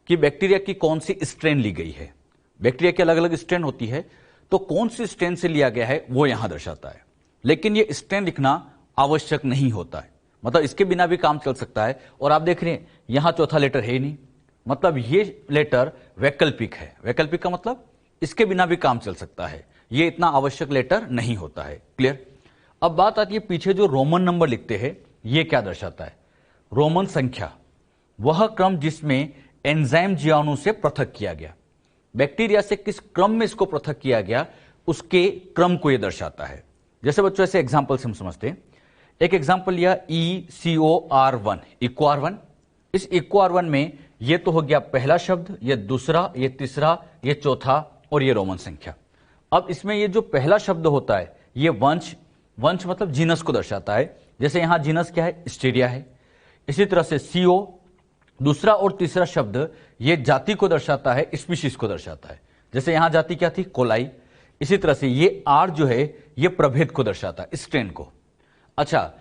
कि बैक्टीरिया की कौन सी स्ट्रेन ली गई है। बैक्टीरिया की अलग अलग स्ट्रेन होती है, तो कौन सी स्ट्रेन से लिया गया है वो यहां दर्शाता है। लेकिन यह स्ट्रेन लिखना आवश्यक नहीं होता है, मतलब इसके बिना भी काम चल सकता है। और आप देख रहे हैं यहां चौथा लेटर है ही नहीं, मतलब ये लेटर वैकल्पिक है। वैकल्पिक का मतलब इसके बिना भी काम चल सकता है, ये इतना आवश्यक लेटर नहीं होता है। क्लियर? अब बात आती है पीछे जो रोमन नंबर लिखते हैं, ये क्या दर्शाता है? रोमन संख्या, वह क्रम जिसमें एंजाइम जीवाणु से पृथक किया गया। बैक्टीरिया से किस क्रम में इसको पृथक किया गया, उसके क्रम को यह दर्शाता है। जैसे बच्चों ऐसे एग्जाम्पल से हम समझते हैं। एक एग्जाम्पल लिया ECOR1, इको R1। इस इको R1 में ये तो हो गया पहला शब्द, ये दूसरा, ये तीसरा, ये चौथा, और ये रोमन संख्या। अब इसमें ये जो पहला शब्द होता है, ये वंश, वंश मतलब जीनस को दर्शाता है, जैसे यहां जीनस क्या है, स्टीरिया है। इसी तरह से CO दूसरा और तीसरा शब्द ये जाति को दर्शाता है, स्पीशीज को दर्शाता है, जैसे यहां जाति क्या थी, कोलाई। इसी तरह से ये R जो है ये प्रभेद को दर्शाता है, स्ट्रेन को। अच्छा,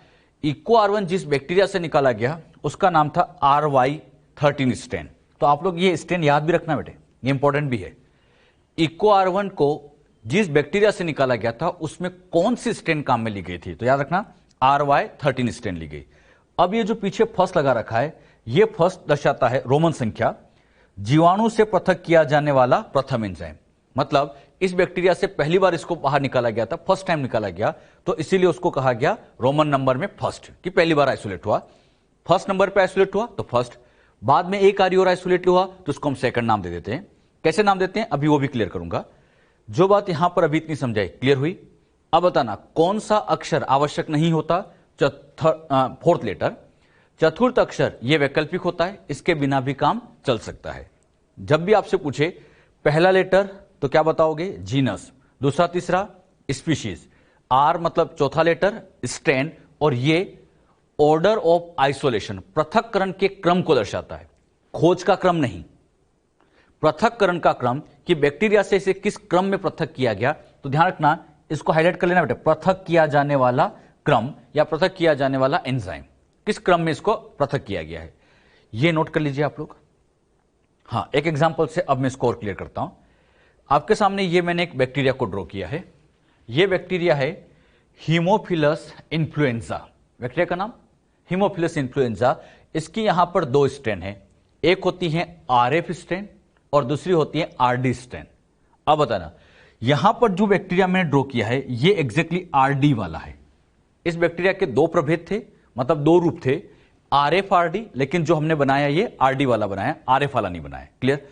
इको R1 जिस बैक्टीरिया से निकाला गया उसका नाम था RY13 स्ट्रेन। तो आप लोग ये स्ट्रेन याद भी रखना बेटे, ये इंपॉर्टेंट भी है। इको R1 को जिस बैक्टीरिया से निकाला गया था उसमें कौन सी स्ट्रेन काम में ली गई थी, तो याद रखना RY13 स्ट्रेन ली गई। अब ये जो पीछे फर्स्ट लगा रखा है, ये फर्स्ट दर्शाता है रोमन संख्या, जीवाणु से पृथक किया जाने वाला प्रथम एंजाइम। मतलब इस बैक्टीरिया से पहली बार इसको बाहर निकाला गया था, फर्स्ट टाइम निकाला गया, तो इसीलिए उसको कहा गया रोमन नंबर में फर्स्ट, कि पहली बार आइसोलेट हुआ। फर्स्ट नंबर पे आइसोलेट हुआ तो फर्स्ट, बाद में एक आरी और आइसोलेट हुआ तो उसको हम सेकंड नाम दे देते हैं। कैसे नाम देते हैं अभी वो भी क्लियर करूंगा। जो बात यहां पर अभी इतनी समझाई, क्लियर हुई? अब बताना कौन सा अक्षर आवश्यक नहीं होता, फोर्थ लेटर। चतुर्थ अक्षर यह वैकल्पिक होता है, इसके बिना भी काम चल सकता है। जब भी आपसे पूछे पहला लेटर तो क्या बताओगे, जीनस, दूसरा तीसरा स्पीशीज, R मतलब चौथा लेटर स्ट्रेन, और ये ऑर्डर ऑफ आइसोलेशन पृथक्करण के क्रम को दर्शाता है, खोज का क्रम नहीं, पृथक्करण का क्रम, कि बैक्टीरिया से इसे किस क्रम में पृथक किया गया। तो ध्यान रखना, इसको हाईलाइट कर लेना बेटे, पृथक किया जाने वाला क्रम या पृथक किया जाने वाला एंजाइम, किस क्रम में इसको पृथक किया गया है, ये नोट कर लीजिए आप लोग। हाँ, एक एग्जांपल से अब मैं इसको और क्लियर करता हूं। आपके सामने ये मैंने एक बैक्टीरिया को ड्रॉ किया है, ये बैक्टीरिया है हीमोफिलस इन्फ्लुएंजा, बैक्टीरिया का नाम हीमोफिलस इन्फ्लुएंजा। इसकी यहां पर दो स्ट्रेन है, एक होती है RF स्ट्रेन और दूसरी होती है RD स्ट्रेन। अब बताना, यहां पर जो बैक्टीरिया मैंने ड्रॉ किया है ये एग्जैक्टली RD वाला है। इस बैक्टीरिया के दो प्रभेद थे, मतलब दो रूप थे, RF RD, लेकिन जो हमने बनाया ये RD वाला बनाया, RF वाला नहीं बनाया। क्लियर?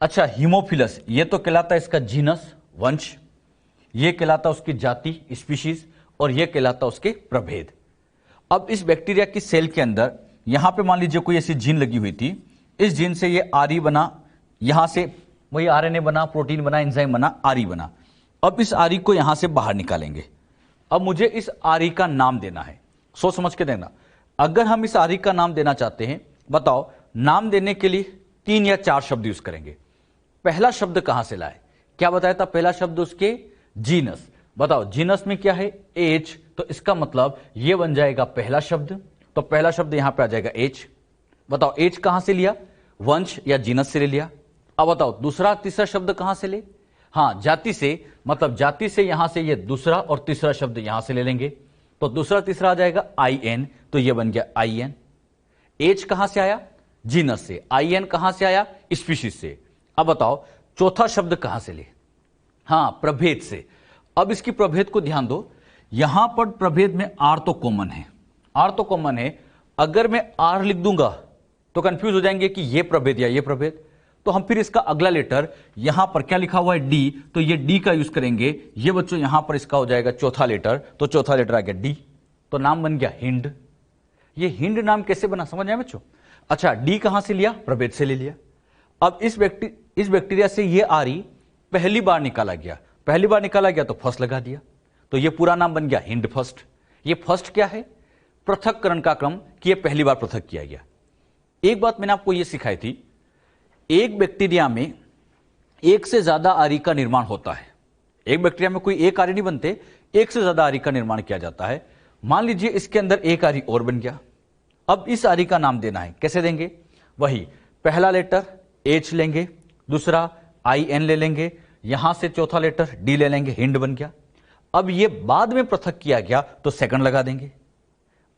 अच्छा, हीमोफिलस ये तो कहलाता है इसका जीनस, वंश, ये कहलाता उसकी जाति, स्पीशीज, और ये कहलाता उसके प्रभेद। अब इस बैक्टीरिया की सेल के अंदर यहां पे मान लीजिए कोई ऐसी जीन लगी हुई थी, इस जीन से ये RE बना, यहां से वही RNA बना, प्रोटीन बना, एंजाइम बना, RE बना। अब इस RE को यहां से बाहर निकालेंगे। अब मुझे इस RE का नाम देना है, सोच समझ के देना। अगर हम इस RE का नाम देना चाहते हैं, बताओ नाम देने के लिए 3 या 4 शब्द यूज करेंगे। पहला शब्द कहां से लाए, क्या बताया था, पहला शब्द उसके जीनस। बताओ जीनस में क्या है, H, तो इसका मतलब यह बन जाएगा पहला शब्द, तो पहला शब्द यहां पे आ जाएगा H। बताओ H कहां से लिया, वंश या जीनस से ले लिया। अब बताओ दूसरा तीसरा शब्द कहां से ले, हां जाति से, मतलब जाति से यहां से ये दूसरा और तीसरा शब्द यहां से ले लेंगे, तो दूसरा तीसरा आ जाएगा IN, तो ये बन गया IN। H कहां से आया, जीनस से, IN कहां से आया, स्पीशीज से। अब बताओ चौथा शब्द कहां से ले, हां प्रभेद से। अब इसकी प्रभेद को ध्यान दो, यहां पर प्रभेद में R तो कॉमन है, R तो कॉमन है। अगर मैं R लिख दूंगा तो कंफ्यूज हो जाएंगे कि ये प्रभेद या ये प्रभेद, तो हम फिर इसका अगला लेटर, यहां पर क्या लिखा हुआ है D, तो ये D का यूज करेंगे। ये बच्चों यहां पर इसका हो जाएगा चौथा लेटर, तो चौथा लेटर आ गया D, तो नाम बन गया हिंड। ये हिंड नाम कैसे बना, समझ आए बच्चों? अच्छा, D कहां से लिया, प्रभेद से ले लिया। अब इस बैक्टीरिया से ये RE पहली बार निकाला गया, पहली बार निकाला गया तो फर्स्ट लगा दिया, तो ये पूरा नाम बन गया हिंड फर्स्ट। ये फर्स्ट क्या है, पृथक्करण का क्रम, कि ये पहली बार पृथक किया गया। एक बात मैंने आपको ये सिखाई थी, एक बैक्टीरिया में एक से ज्यादा RE का निर्माण होता है। एक बैक्टीरिया में कोई एक RE नहीं बनते, एक से ज्यादा RE का निर्माण किया जाता है। मान लीजिए इसके अंदर एक RE और बन गया। अब इस RE का नाम देना है, कैसे देंगे, वही पहला लेटर H लेंगे, दूसरा IN ले लेंगे, यहां से चौथा लेटर D ले लेंगे, हिंड बन गया। अब ये बाद में पृथक किया गया तो सेकंड लगा देंगे।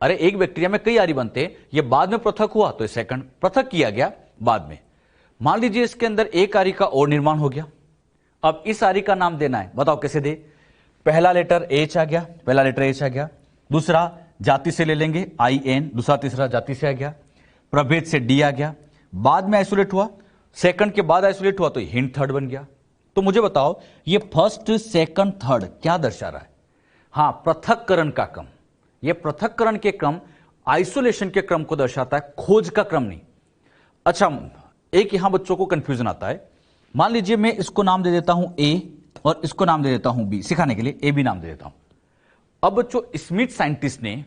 अरे एक बैक्टीरिया में कई RE बनते हैं, ये बाद में पृथक हुआ तो सेकंड, पृथक किया गया बाद में। मान लीजिए इसके अंदर एक RE का और निर्माण हो गया। अब इस RE का नाम देना है, बताओ कैसे दे, पहला लेटर H आ गया, पहला लेटर H आ गया, दूसरा जाति से ले लेंगे IN, दूसरा तीसरा जाति से आ गया, प्रभेद से D आ गया, बाद में आइसोलेट हुआ, सेकंड के बाद आइसोलेट हुआ तो हिंड थर्ड बन गया। तो मुझे बताओ ये फर्स्ट सेकंड थर्ड क्या दर्शा रहा है, हां पृथक्करण का क्रम। ये पृथक्करण के क्रम आइसोलेशन के क्रम को दर्शाता है, खोज का क्रम नहीं। अच्छा, एक यहां बच्चों को कंफ्यूजन आता है, मान लीजिए मैं इसको नाम दे देता हूं A और इसको नाम दे देता हूं B, सिखाने के लिए AB नाम दे देता हूं। अब बच्चों स्मिथ साइंटिस्ट ने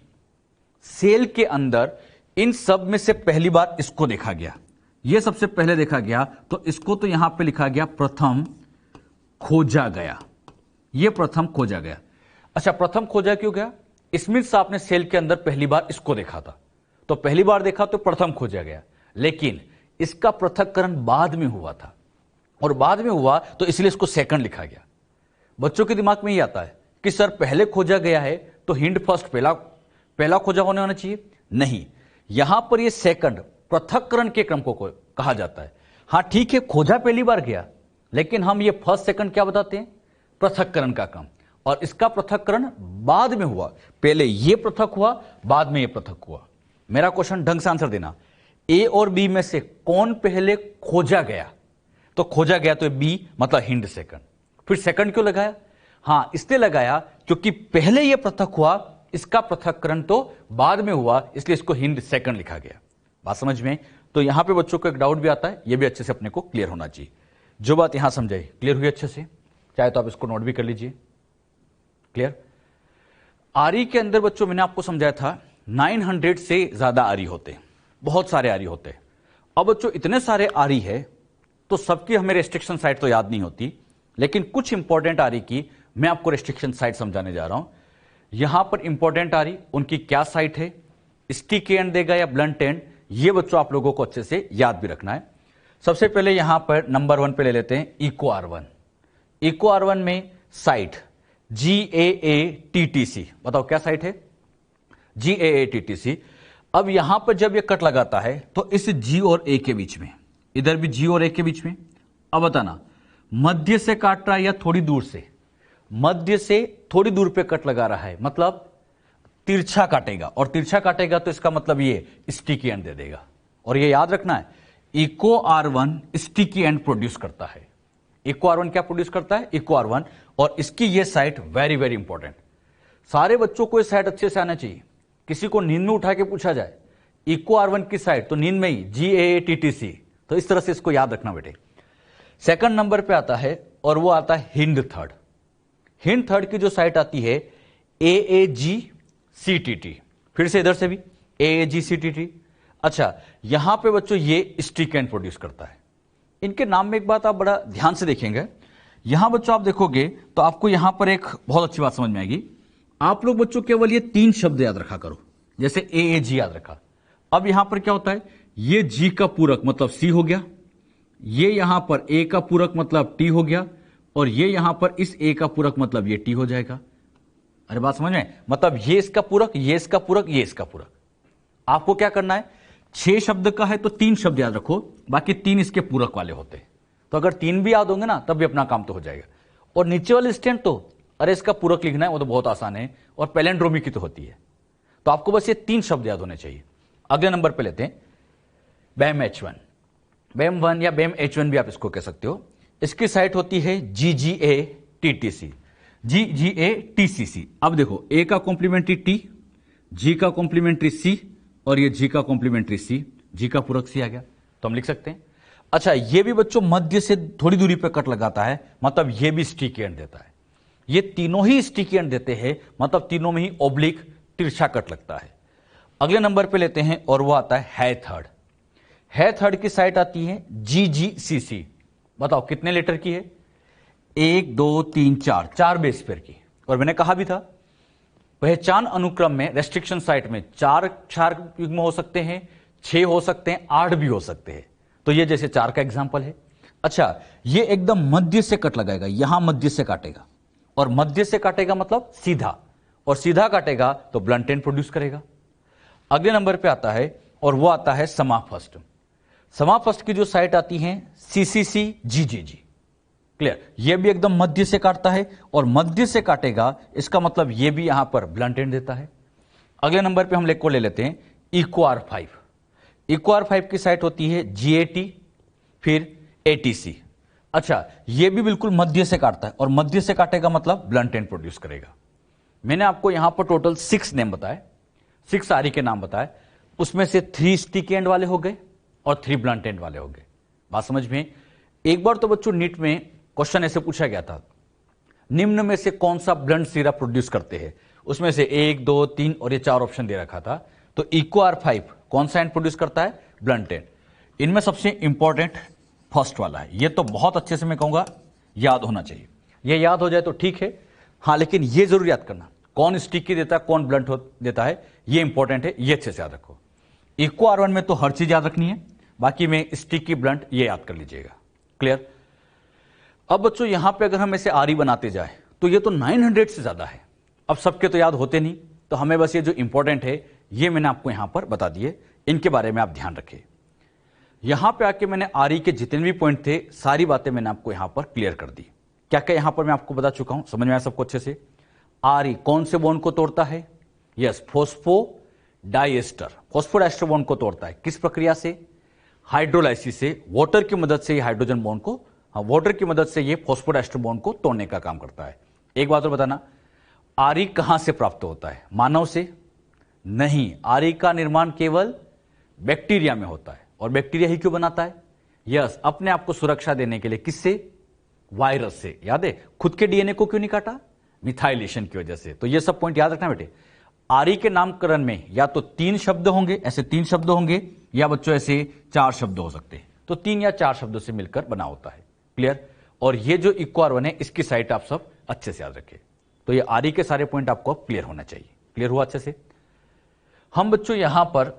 सेल के अंदर इन सब में से पहली बार इसको देखा गया, यह सबसे पहले देखा गया, तो इसको तो यहां पे लिखा गया प्रथम खोजा गया, यह प्रथम खोजा गया। अच्छा, प्रथम खोजा क्यों गया? स्मिथ साहब ने सेल के अंदर पहली बार इसको देखा था, तो पहली बार देखा तो प्रथम खोजा गया, लेकिन इसका पृथक्करण बाद में हुआ था, और बाद में हुआ तो इसलिए इसको सेकंड लिखा गया। बच्चों के दिमाग में ये आता है कि सर पहले खोजा गया है तो हिंड फर्स्ट पहला खोजा होना चाहिए, नहीं, यहां पर ये सेकंड पृथक्करण के क्रम को कहा जाता है। हां ठीक है, खोजा पहली बार गया, लेकिन हम ये फर्स्ट सेकंड क्या बताते हैं? पृथक्करण का क्रम, और इसका पृथक्करण बाद में हुआ, पहले ये पृथक हुआ, बाद में ये पृथक हुआ। मेरा क्वेश्चन ढंग से आंसर देना, ए और बी में से कौन पहले खोजा गया? तो खोजा गया तो बी, मतलब हिंड सेकंड। फिर सेकंड क्यों लगाया? हां इसलिए लगाया क्योंकि पहले यह पृथक हुआ, इसका पृथक्करण तो बाद में हुआ, इसलिए इसको हिंड सेकंड लिखा गया। बात समझ में? तो यहां पे बच्चों को एक डाउट भी आता है, यह भी अच्छे से अपने को क्लियर होना चाहिए। जो बात यहां समझाई क्लियर हुई अच्छे से, चाहे तो आप इसको नोट भी कर लीजिए। क्लियर? आरी के अंदर बच्चों मैंने आपको समझाया था 900 से ज्यादा आरी होते हैं, बहुत सारे आरी होते हैं। अब बच्चों इतने सारे आरी है तो सबकी हमें रेस्ट्रिक्शन साइट तो याद नहीं होती, लेकिन कुछ इंपॉर्टेंट आरी की मैं आपको रेस्ट्रिक्शन साइट समझाने जा रहा हूं। यहां पर इंपॉर्टेंट आरी उनकी क्या साइट है, स्टिकी एंड देगा या ब्लंट एंड, ये बच्चों आप लोगों को अच्छे से याद भी रखना है। सबसे पहले यहां पर नंबर 1 पे ले लेते हैं इको R1। इको R1 में साइट GAATTC, बताओ क्या साइट है? GAATTC। अब यहां पर जब ये कट लगाता है तो इस G और A के बीच में, इधर भी G और A के बीच में, अब बताना मध्य से काट रहा है या थोड़ी दूर से? मध्य से थोड़ी दूर पे कट लगा रहा है, मतलब तिरछा काटेगा, और तिरछा काटेगा तो इसका मतलब ये स्टिकी एंड दे देगा। और ये याद रखना है, eco R1 sticky and produce करता है। इको R1 क्या प्रोड्यूस करता है? इको R1, और इसकी ये साइट वेरी वेरी इंपॉर्टेंट। सारे बच्चों को ये साइट अच्छे से आना चाहिए। किसी को नींद में उठा के पूछा जाए इको R1 की साइट, तो नींद में ही GAATTC, तो इस तरह से इसको याद रखना बेटे। सेकंड नंबर पे आता है, और वो आता है हिंड थर्ड। हिंड थर्ड की जो साइट आती है AAGCTT, फिर से इधर से भी AAGCTT। अच्छा, यहां पे बच्चों ये स्टिक एंड प्रोड्यूस करता है। इनके नाम में एक बात आप बड़ा ध्यान से देखेंगे, यहां बच्चों आप देखोगे तो आपको यहां पर एक बहुत अच्छी बात समझ में आएगी। आप लोग बच्चों केवल ये 3 शब्द याद रखा करो, जैसे AAG याद रखा। अब यहां पर क्या होता है, ये G का पूरक मतलब C हो गया, ये यहां पर A का पूरक मतलब T हो गया, और ये यहां पर इस A का पूरक मतलब ये T हो जाएगा। अरे बात समझ में? मतलब ये इसका पूरक, ये इसका पूरक, ये इसका पूरक। आपको क्या करना है, 6 शब्द का है तो 3 शब्द याद रखो, बाकी 3 इसके पूरक वाले होते हैं। तो अगर 3 भी याद होंगे ना तब भी अपना काम तो हो जाएगा। और नीचे वाले स्टैंड तो अरे इसका पूरक लिखना है, वो तो बहुत आसान है, और पैलेंड्रोमी की तो होती है। तो आपको बस ये 3 शब्द याद होने चाहिए। अगले नंबर पे लेते हैं BAM H1। BAM 1 या BAM H1 भी आप इसको कह सकते हो। इसकी साइट होती है GGATTC, GGATCC। अब देखो, A का कॉम्प्लीमेंट्री T, G का कॉम्प्लीमेंट्री C, और ये G का कॉम्प्लीमेंट्री C, G का पूरक C आ गया, तो हम लिख सकते हैं। अच्छा, ये भी बच्चों मध्य से थोड़ी दूरी पर कट लगाता है, मतलब ये भी स्टिकी एंड देता है। ये तीनों ही स्टिकी एंड देते हैं, मतलब तीनों में ही ओब्लिक तिरछा कट लगता है। अगले नंबर पे लेते हैं, और वो आता है थर्ड। है थर्ड की साइट आती है GGCC। बताओ कितने लेटर की है? 1 2 3 4, 4 बेस पेयर की। और मैंने कहा भी था पहचान अनुक्रम में रेस्ट्रिक्शन साइट में 4 युग्म हो सकते हैं, 6 हो सकते हैं, 8 भी हो सकते हैं। तो ये जैसे 4 का एग्जाम्पल है। अच्छा, ये एकदम मध्य से कट लगाएगा, यहां मध्य से काटेगा, और मध्य से काटेगा मतलब सीधा, और सीधा काटेगा तो ब्लंट एंड प्रोड्यूस करेगा। अगले नंबर पे आता है, और वो आता है समाफस्ट। समाफस्ट की जो साइट आती है CCCGGG। क्लियर? ये भी एकदम मध्य से काटता है, और मध्य से काटेगा, इसका मतलब ये भी यहां पर ब्लंट एंड देता है। अगले नंबर पे हम ले लेते हैं इको R5। इको R5 की साइट होती है GAT, फिर ATC। अच्छा, ये भी बिल्कुल मध्य से काटता है, और मध्य से काटेगा मतलब ब्लंट एंड प्रोड्यूस करेगा। मैंने आपको यहां पर टोटल 6 नेम बताए, 6 आरी के नाम बताए, उसमें से 3 स्टिकी एंड वाले हो गए और 3 ब्लंट एंड वाले हो गए। बात समझ में? एक बार तो बच्चों नीट में क्वेश्चन ऐसे पूछा गया था, निम्न में से कौन सा ब्लंट सिरा प्रोड्यूस करते हैं? उसमें से 1, 2, 3 और ये 4 ऑप्शन दे रखा था। तो इको R5 कौन सा एंड प्रोड्यूस करता है? Blunt and. इनमें सबसे इंपॉर्टेंट फर्स्ट वाला है, ये तो बहुत अच्छे से मैं कहूंगा याद होना चाहिए। ये याद हो जाए तो ठीक है, हाँ, लेकिन ये जरूर याद करना कौन स्टिकी देता है, कौन ब्लंट देता है, ये इंपॉर्टेंट है, ये अच्छे से याद रखो। इको R1 में तो हर चीज याद रखनी है, बाकी में स्टिकी ब्लंट ये याद कर लीजिएगा। क्लियर? अब बच्चों यहां पे अगर हम ऐसे आरी बनाते जाए तो ये तो 900 से ज्यादा है। अब सबके तो याद होते नहीं, तो हमें बस ये जो इंपॉर्टेंट है ये मैंने आपको यहां पर बता दिए, इनके बारे में आप ध्यान रखिए। यहां पे आके मैंने आरी के जितने भी पॉइंट थे सारी बातें मैंने आपको यहां पर क्लियर कर दी। क्या क्या यहां पर मैं आपको बता चुका हूं, समझ में आया सबको अच्छे से? आरी कौन से बॉन्ड को तोड़ता है? यस, फॉस्फोडाइएस्टर, फॉस्फोडाइएस्टर बॉन्ड को तोड़ता है। किस प्रक्रिया से? हाइड्रोलाइसिस से। वाटर की मदद से ये हाइड्रोजन बॉन्ड को, वाटर की मदद से ये फॉस्फोडाइएस्टर बॉन्ड को तोड़ने का काम करता है। एक बात और बताना, आरी कहां से प्राप्त होता है? मानव से नहीं, आरी का निर्माण केवल बैक्टीरिया में होता है। और बैक्टीरिया ही क्यों बनाता है? यस, अपने आप को सुरक्षा देने के लिए। किससे? वायरस से। याद है? खुद के डीएनए को क्यों नहीं काटा? मिथाइलेशन की वजह से। तो ये सब पॉइंट याद रखना बेटे। आरी के नामकरण में या तो 3 शब्द होंगे, ऐसे 3 शब्द होंगे, या बच्चों ऐसे 4 शब्द हो सकते हैं। तो 3 या 4 शब्दों से मिलकर बना होता है। क्लियर? और ये जो इको R1 है इसकी साइट आप सब अच्छे से याद रखें। तो ये आरी के सारे पॉइंट आपको क्लियर होना चाहिए। क्लियर हुआ अच्छे से? हम बच्चों यहां पर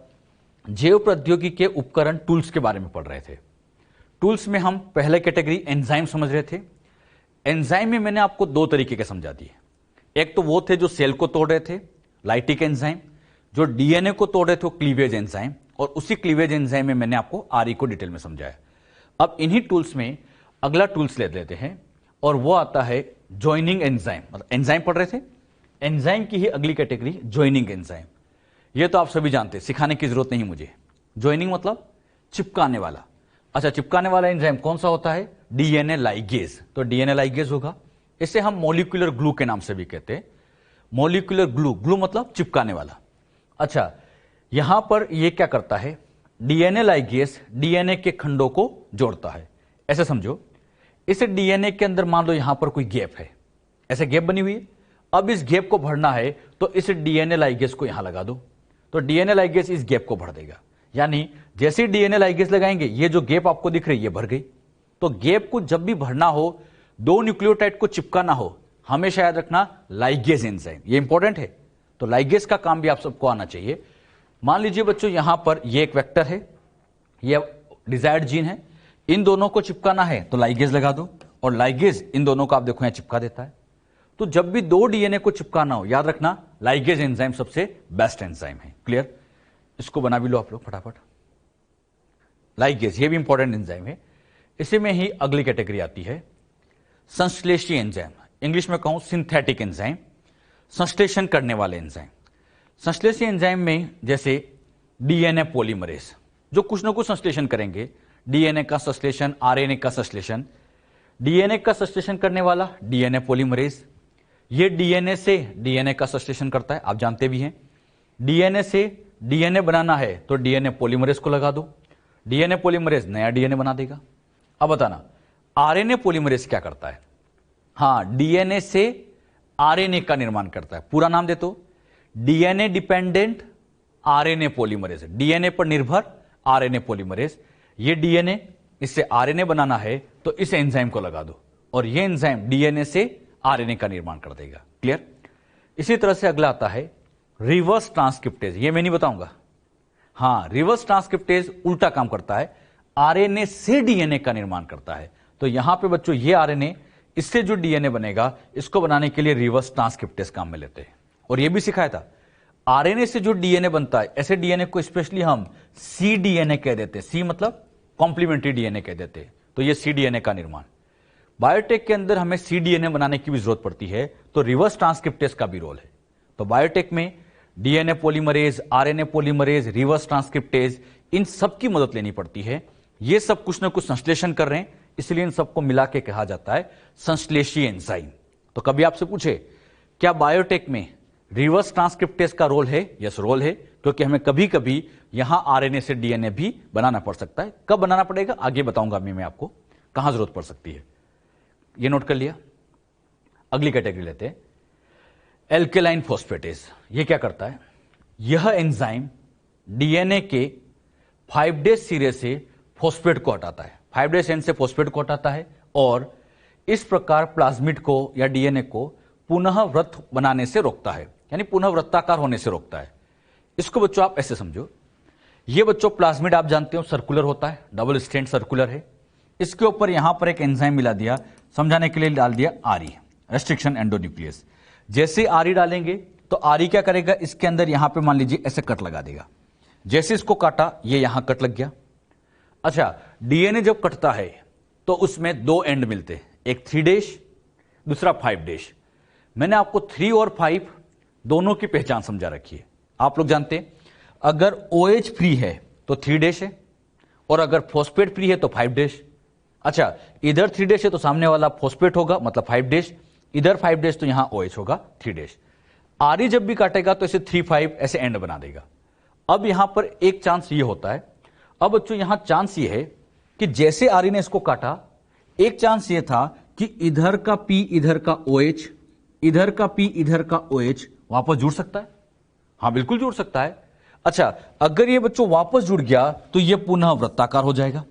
जैव प्रौद्योगिकी के उपकरण टूल्स के बारे में पढ़ रहे थे। टूल्स में हम पहले कैटेगरी एंजाइम समझ रहे थे। एंजाइम में मैंने आपको 2 तरीके के समझा दिए। एक तो वो थे जो सेल को तोड़ रहे थे, लाइटिक एंजाइम, जो डीएनए को तोड़ रहे थे, क्लीवेज एंजाइम, और उसी क्लीवेज एंजाइम में मैंने आपको आरी को डिटेल में समझाया। अब इन्हीं टूल्स में अगला टूल्स ले लेते हैं, और वो आता है ज्वाइनिंग एंजाइम। मतलब एंजाइम पढ़ रहे थे, एंजाइम की ही अगली कैटेगरी ज्वाइनिंग एंजाइम। ये तो आप सभी जानते हैं, सिखाने की जरूरत नहीं मुझे। ज्वाइनिंग मतलब चिपकाने वाला। अच्छा, चिपकाने वाला एंजाइम कौन सा होता है? DNA ligase. तो डीएनए लाइगेज होगा। इसे हम मॉलिक्यूलर ग्लू के नाम से भी कहते हैं। मॉलिक्यूलर ग्लू, ग्लू मतलब चिपकाने वाला। अच्छा, यहां पर ये क्या करता है? डीएनए लाइगेज डीएनए के खंडों को जोड़ता है। ऐसे समझो, इस डीएनए के अंदर मान लो यहां पर कोई गैप है, ऐसे गैप बनी हुई है। अब इस गैप को भरना है तो इस डीएनए लाइगेज को यहां लगा दो, तो डीएनए लाइगेज इस गैप को भर देगा। यानी जैसे डीएनए लाइगेज लगाएंगे, ये जो गैप आपको दिख रही है ये भर गई। तो गैप को जब भी भरना हो, 2 न्यूक्लियोटाइड को चिपकाना हो, हमेशा याद रखना लाइगेज एंजाइम, ये इंपॉर्टेंट है। तो लाइगेज का काम भी आप सबको आना चाहिए। मान लीजिए बच्चों यहां पर ये एक वेक्टर है, ये डिजायर्ड जीन है, इन दोनों को चिपकाना है तो लाइगेज लगा दो, और लाइगेज इन दोनों को आप देखो यहां चिपका देता है। तो जब भी 2 डीएनए को चिपकाना हो, याद रखना लाइगेज एंजाइम सबसे बेस्ट एंजाइम है। क्लियर? इसको बना भी लो आप लोग फटाफट। लाइगेज ये भी इंपॉर्टेंट एंजाइम है। इसी में ही अगली कैटेगरी आती है संश्लेषी एंजाइम, इंग्लिश में कहूं सिंथेटिक एंजाइम, संश्लेषण करने वाले एंजाइम। संश्लेषी एंजाइम में जैसे डीएनए पॉलीमरेज, जो कुछ ना कुछ संश्लेषण करेंगे। डीएनए का संश्लेषण, आरएनए का संश्लेषण। डीएनए का संश्लेषण करने वाला डीएनए पॉलीमरेज, ये डीएनए से डीएनए का संश्लेषण करता है, आप जानते भी हैं। डीएनए से डीएनए बनाना है तो डीएनए पॉलीमरेज को लगा दो, डीएनए पॉलीमरेज नया डीएनए बना देगा। अब बताना आरएनए पॉलीमरेज क्या करता है? हां, डीएनए से आरएनए का निर्माण करता है। पूरा नाम दे तो DNA dependent RNA polymerase, DNA पर निर्भर आरएनए पॉलीमरेज। ये डीएनए, इससे आरएनए बनाना है तो इस एंजाइम को लगा दो, और ये एंजाइम डीएनए से आरएनए का निर्माण कर देगा। क्लियर? इसी तरह से अगला आता है रिवर्स ट्रांसक्रिप्टेज। ये मैं नहीं बताऊंगा। हां, रिवर्स ट्रांसक्रिप्टेज उल्टा काम करता है, आरएनए से डीएनए का निर्माण करता है। तो यहां पे बच्चों ये आरएनए, इससे जो डीएनए बनेगा, इसको बनाने के लिए रिवर्स ट्रांसक्रिप्टेज काम में लेते हैं। और ये भी सिखाया था, आरएनए से जो डीएनए बनता है, ऐसे डीएनए को स्पेशली हम सी डीएनए कह देते हैं। सी मतलब कॉम्प्लीमेंट्री डीएनए कह देते हैं। तो ये सी डीएनए का निर्माण, बायोटेक के अंदर हमें सी डीएनए बनाने की भी जरूरत पड़ती है, तो रिवर्स ट्रांसक्रिप्टेज का भी रोल है। तो बायोटेक में DNA polymerase, RNA polymerase, reverse transcriptase, इन सब की मदद लेनी पड़ती है। ये सब कुछ ना कुछ संश्लेषण कर रहे हैं, इसलिए इन सबको मिला के कहा जाता है संश्लेषी एंजाइम। तो कभी आपसे पूछे क्या बायोटेक में रिवर्स ट्रांसक्रिप्टेज का रोल है? यस, रोल है, क्योंकि हमें कभी कभी यहां आरएनए से डीएनए भी बनाना पड़ सकता है। कब बनाना पड़ेगा आगे बताऊंगा मैं आपको, कहां जरूरत पड़ सकती है। ये नोट कर लिया। अगली कैटेगरी लेते हैं एल्केलाइन फॉस्फेटेज, ये क्या करता है? यह एंजाइम डीएनए के 5' सिरे से फॉस्फेट को हटाता है, 5' एंड से फॉस्फेट को हटाता है और इस प्रकार प्लाज्मिड को या डीएनए को पुनः वृत्त बनाने से रोकता है, यानी पुनः वृत्ताकार होने से रोकता है। इसको बच्चों आप ऐसे समझो, ये बच्चों प्लाज्मिड आप जानते हो सर्कुलर होता है, डबल स्ट्रैंड सर्कुलर है। इसके ऊपर यहां पर एक एंजाइम मिला दिया, समझाने के लिए डाल दिया आरई, रेस्ट्रिक्शन एंडोन्यूक्लियस। जैसे आरई डालेंगे तो आरई क्या करेगा, इसके अंदर यहां पे मान लीजिए ऐसे कट लगा देगा। जैसे इसको काटा, ये यहां कट लग गया। अच्छा, डीएनए जब कटता है तो उसमें 2 एंड मिलते हैं, एक 3' दूसरा 5'। मैंने आपको 3 और 5 दोनों की पहचान समझा रखी है। आप लोग जानते हैं अगर OH फ्री है तो 3' है और अगर फॉस्फेट फ्री है तो 5'। अच्छा, इधर 3' है तो सामने वाला फॉस्फेट होगा, मतलब 5', इधर 5' तो यहां OH होगा 3'। आरई जब भी काटेगा तो इसे 3, 5 ऐसे एंड बना देगा। अब यहां पर एक चांस ये होता है, अब बच्चों यहां चांस ये है कि जैसे आरई ने इसको काटा, एक चांस ये था कि इधर का P इधर का OH, इधर का P इधर का OH वापस जुड़ सकता है। हां, बिल्कुल जुड़ सकता है। अच्छा, अगर ये बच्चों वापस जुड़ गया तो ये पुनः वृत्ताकार हो जाएगा,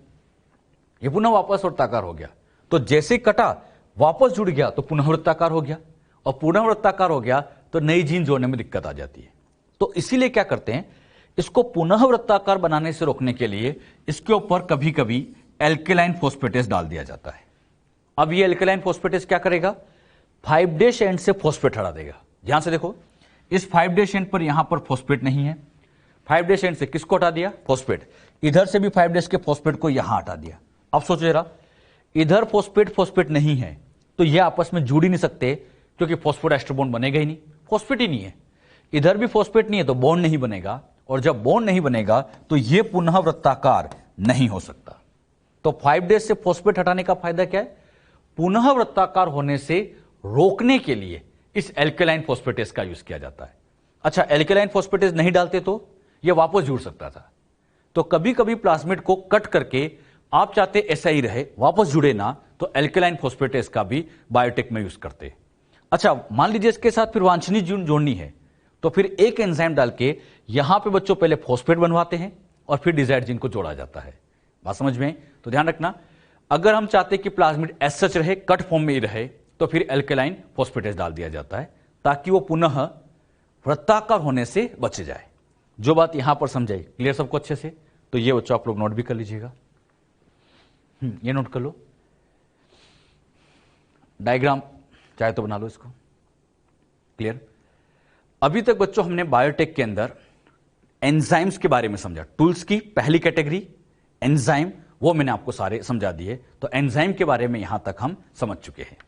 ये पुनः वापस वृत्ताकार हो गया। तो जैसे कटा वापस जुड़ गया तो पुनः वृत्ताकार हो गया, और पुनः वृत्ताकार हो गया तो नई जीन जोड़ने में दिक्कत आ जाती है। तो इसीलिए क्या करते हैं, इसको पुनः वृत्ताकार बनाने से रोकने के लिए इसके ऊपर कभी कभी एल्केलाइन फॉस्फेटेज डाल दिया जाता है। अब ये एल्केलाइन फॉस्फेटेज क्या करेगा, 5' एंड से फॉस्फेट हटा देगा। ध्यान से देखो, इस 5' एंड पर यहां पर फॉस्फेट नहीं है, 5' एंड से किसको हटा दिया, फॉस्फेट। इधर से भी 5' के फॉस्फेट को यहां हटा दिया। अब सोचो जरा, इधर फॉस्फेट नहीं है तो ये आपस में जुड़ ही नहीं सकते, क्योंकि फॉस्फोएस्टर बॉन्ड बनेगा ही नहीं, फॉस्फेट ही नहीं है। इधर भी फॉस्फेट नहीं है तो बॉन्ड नहीं बनेगा, और जब बॉन्ड नहीं बनेगा तो ये पुनः वृत्ताकार नहीं हो सकता। तो 5' से फॉस्फेट हटाने का फायदा क्या है, पुनः वृत्ताकार होने से रोकने के लिए इस एल्केलाइन फॉस्फेटेज का यूज किया जाता है। अच्छा, एल्केलाइन फॉस्फेटेज नहीं डालते तो यह वापस जुड़ सकता था। तो कभी कभी प्लाज्मिड को कट करके आप चाहते ऐसा ही रहे, वापस जुड़े ना, तो एल्केलाइन फॉस्फेटेज का भी बायोटेक में यूज करते। अच्छा, मान लीजिए इसके साथ फिर वांछनीय जीन जोड़नी है, तो फिर एक एंजाइम डाल के यहां पे बच्चों पहले फॉस्फेट बनवाते हैं और फिर डिजायर्ड जीन को जोड़ा जाता है। बात समझ में? तो ध्यान रखना, अगर हम चाहते कि प्लाज्मिड एज सच रहे, कट फॉर्म में ही रहे, तो फिर एल्केलाइन फॉस्फेटेज डाल दिया जाता है ताकि वो पुनः वृत्ताकार होने से बच जाए। जो बात यहां पर समझाई, क्लियर सबको अच्छे से? तो ये बच्चों आप लोग नोट भी कर लीजिएगा, ये नोट कर लो। डायग्राम चाहे तो बना लो इसको, क्लियर? अभी तक बच्चों हमने बायोटेक के अंदर एंजाइम्स के बारे में समझा। टूल्स की पहली कैटेगरी एंजाइम, वो मैंने आपको सारे समझा दिए। तो एंजाइम के बारे में यहां तक हम समझ चुके हैं।